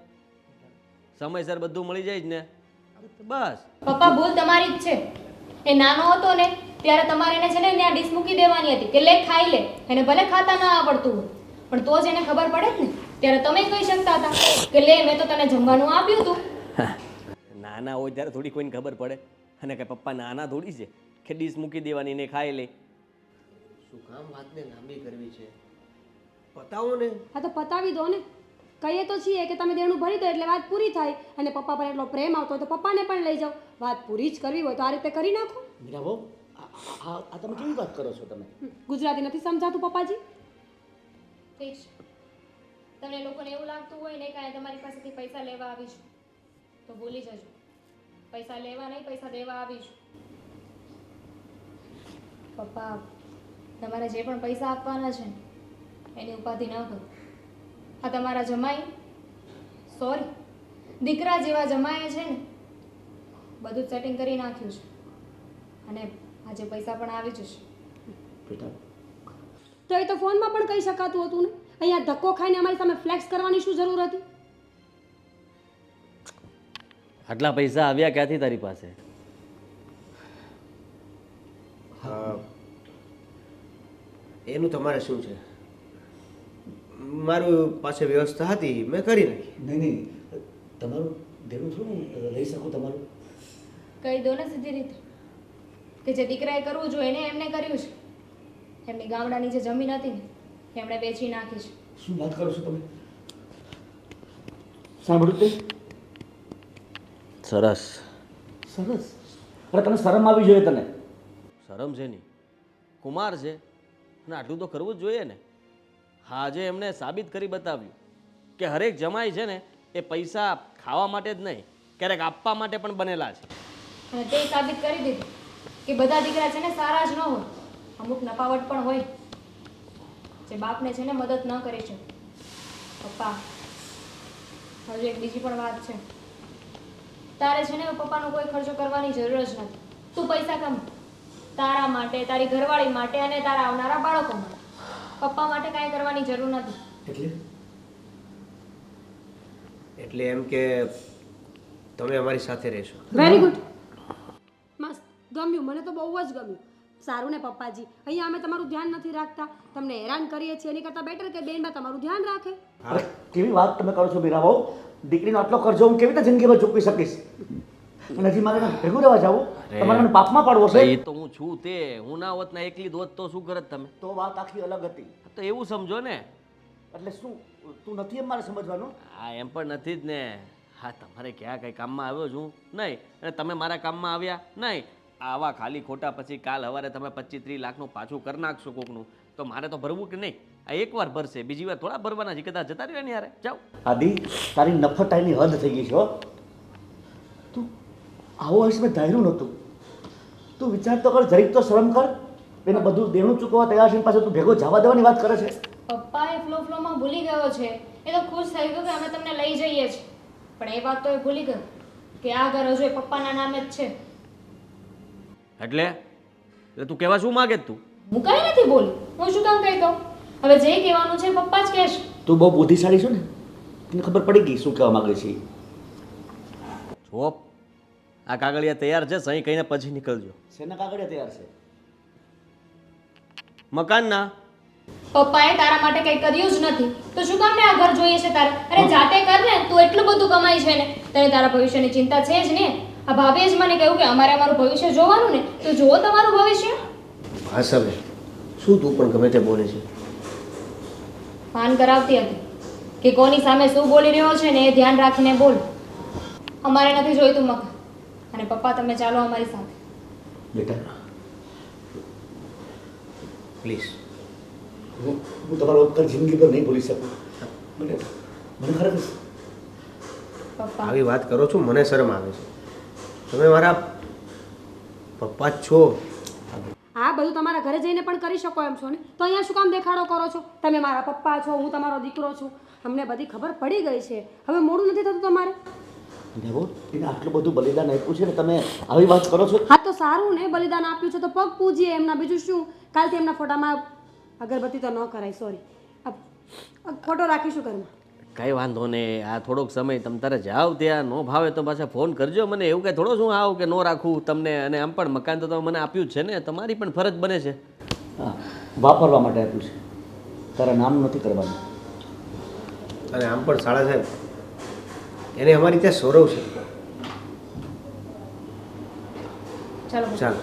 સમયસર બધું મળી જાય જ ને, બસ. પપ્પા ભૂલ તમારી જ છે. એ નાનો હતો ને ત્યારે તમારે એને છે ને ત્યાં ડીશ મૂકી દેવાની હતી કે લે ખાઈ લે, એને ભલે ખાતા ના આવડતું હોય પણ તો જ એને ખબર પડે જ ને. ત્યારે તમે કહી શકતા હતા કે લે મેં તો તને જમવાનું આપ્યું હતું. નાના હોય ત્યારે થોડી કોઈને ખબર પડે, અને કે પપ્પા નાના થોડી છે કે ડીશ મૂકી દેવાની ને ખાઈ લે. શું કામ વાતને લાંબી કરવી છે? પતાવો ને. હા તો પતાવી દો ને. કહીએ તો છીએ કે તમે દેણું ભરી દો એટલે વાત પૂરી થાય, અને પપ્પા પર એટલો પ્રેમ આવતો હોય તો પપ્પાને પણ લઈ જાઓ. વાત પૂરી જ કરવી હોય તો આ રીતે કરી નાખો. મીરા બહુ આ તમે કેવી વાત કરો છો તમે? ગુજરાતી નથી સમજાતું પપ્પાજી? ઠીક છે, તમને લોકોને એવું લાગતું હોય ને કાંઈ તમારી પાસેથી પૈસા લેવા આવીશું તો ભૂલી જજો. પૈસા લેવા નહીં, પૈસા દેવા આવીશું. પપ્પા તમારે જે પણ પૈસા આપવાના છે એની ઉપાધિ ન કરો. આ તમારા જમાઈ, સોરી દીકરા જેવા જમાઈએ છે ને બધું જ સેટિંગ કરી નાખ્યું છે, અને આજે પૈસા પણ આવી જશે. બેટા તો એ તો ફોનમાં પણ કહી શકાતું હતું ને. અહીંયા ધક્કો ખાઈને અમારી સામે ફ્લેક્સ કરવાની શું જરૂર હતી? આટલા પૈસા આવ્યા ક્યાંથી તારી પાસે? એનું તમારે શું છે? મારું પાસે વ્યવસ્થા હતી, મેં કરી નાખી. નહીં તમારું દેવું થોડું લઈ શકું તમારું? કહી દો ને સીધી રીતે કે જે દીકરાએ કરવું જોઈએ એને એમને કર્યું છે. એમની ગામડાની જે જમીન હતી ને એમણે વેચી નાખી છે. શું વાત કરો છો તમે? સાંભળ્યું તે? સરસ. સરસ? અરે તને શરમ આવી જોઈએ તને. શરમ છે નહીં, કુમાર છે અને આટલું તો કરવું જ જોઈએ ને. હા, આજે એમણે સાબિત કરી બતાવ્યું કે હરેક જમાઈ છે ને એ પૈસા ખાવા માટે જ નહીં, ક્યારેક આપવા માટે પણ બનેલા છે. અને તે સાબિત કરી દીધું કે બધા દીકરા છે ને સારા જ ન હોય, અમુક નફાવટ પણ હોય જે બાપને છે ને મદદ ન કરી શકે. પપ્પા હજુ એક બીજી પણ વાત છે. તારે છે ને પપ્પાનો કોઈ ખર્ચો કરવાની જરૂર જ નથી. તું પૈસા કમ તારા માટે, તારી ઘરવાળી માટે અને તારા આવનારા બાળકો માટે. પપ્પા માટે કાંઈ કરવાની જરૂર નથી. એટલે એમ કે તમે અમારી સાથે રહેશો? વેરી ગુડ, મસ્ત, ગમ્યું, મને તો બહુ જ ગમ્યું. સારું ને પપ્પાજી, અહીંયા અમે તમારું ધ્યાન નથી રાખતા, તમને હેરાન કરીએ છીએ, એની કરતાં બેટર કે બેનમાં તમારું ધ્યાન રાખે. અરે કેવી વાત તમે કરો છો મીરા બહુ? દીકરીનો આટલો કરજો હું કેવી રીતે જિંદગીમાં ચૂકવી શકીશ? અને હજી મારે ભેગું રહેવા જાવું? તમારે મને પાપમાં પાડવો છે? એ તો હું છું તે, હું ના હોત ને એકલી દોત તો શું કરત તમે? તો વાત આખી અલગ હતી. તો એવું સમજો ને. એટલે શું તું નથી એમ મારે સમજવાનું? હા, એમ પણ નથી જ ને. હા, તમારે ક્યાં કંઈ કામમાં આવ્યો છું નહીં, અને તમે મારા કામમાં આવ્યા નહીં. આવા ખાલી ખોટા પછી કાલ સવારે તમે 25-30 લાખનું પાછું કરી નાખશો કોકનું, તો મારે તો ભરવું કે નહીં? આ એકવાર ભરશે, બીજી વાર થોડા ભરવાના છે. કદાચ જતા રહ્યો ને યાર, જાઓ. આદિ તારી નફટાઈની હદ થઈ ગઈ છે હો. તું આવો હશે મેં ધાર્યું નહોતું. તું વિચાર તો કર, જરીક તો શરમ કર. એને બધું દેણું ચૂકવવા તૈયાર છે, પાછું તું ભેગો જવા દેવાની વાત કરે છે. પપ્પા એ ફ્લોમાં ભૂલી ગયો છે. એ તો ખુશ થઈ ગયો કે અમે તમને લઈ જઈએ છીએ, પણ એ વાત તો એ ભૂલી ગયો કે આ ઘર હજુ એ પપ્પાના નામે જ છે. એટલે તું કહેવા શું માગે તું? હું કાંઈ નથી બોલી, હું શું કામ કહી કહું? હવે જે કહેવાનું છે પપ્પા જ કહેશે. તું બહુ બુદ્ધિશાળી છો ને, તને ખબર પડી ગઈ શું કહેવા માંગે છે. જો આ કાગળિયા તૈયાર છે, સહી કહીને પછી નીકળજો. શેના કાગળિયા તૈયાર છે? મકાનના. પપ્પાએ તારા માટે કંઈ કર્યું જ નથી તો શું કામ ને આ ઘર જોઈએ છે તારે? અરે જાતે કર ને, તું એટલું બધું કમાય છે ને, તને તારા ભવિષ્યની ચિંતા છે જ ને. આ ભાભીએ જ મને કહ્યું કે અમારે અમારું ભવિષ્ય જોવાનું ને, તો જુઓ તમારું ભવિષ્ય. હા સમે શું તું પણ ગમે તે બોલે છે? ભાન કરાવતી હતી કે કોની સામે શું બોલી રહ્યો છે ને એ ધ્યાન રાખીને બોલ. અમારે નથી જોઈતું મકાન. અને પપ્પા તમે ચાલો અમારી સાથે. બેટા પ્લીઝ. હું તમારો ઉપકાર જિંદગી પર નહીં ભૂલી શકું. મને મને ખરેખર પપ્પા આવી વાત કરો છો મને શરમ આવે છે. તમે મારા પપ્પા જ છો. આ બધું તમારા ઘરે જઈને પણ કરી શકો એમ છો ને, તો અહીંયા શું કામ દેખાડો કરો છો? તમે મારા પપ્પા છો, હું તમારો દીકરો છું, અમને બધી ખબર પડી ગઈ છે. હવે મોડું નથી થતું તમારે? દેવો એને આટલું બધું બલિદાન આપ્યું છે ને, તમે આવી વાત કરો છો? હા તો સારું ને, બલિદાન આપ્યું છે તો પગ પૂજીએ એમના, બીજું શું. કાલથી એમના ફોટામાં અગરબત્તી તો ન કરાય, સોરી, ફોટો રાખીશું ઘરમાં. કાંઈ વાંધો નહીં, આ થોડોક સમય તમે તારે જાઓ ત્યાં ન ભાવે તો પાછા ફોન કરજો મને. એવું કાંઈ થોડો શું આવું કે ન રાખું તમને. અને આમ પણ મકાન તો તમે મને આપ્યું જ છે ને, તમારી પણ ફરજ બને છે. હા, વાપરવા માટે આપ્યું છે, તારા નામ નથી કરવાનું. અને આમ પણ શાળા સાહેબ એને અમારી ત્યાં સૌરવ છે. ચાલો ચાલો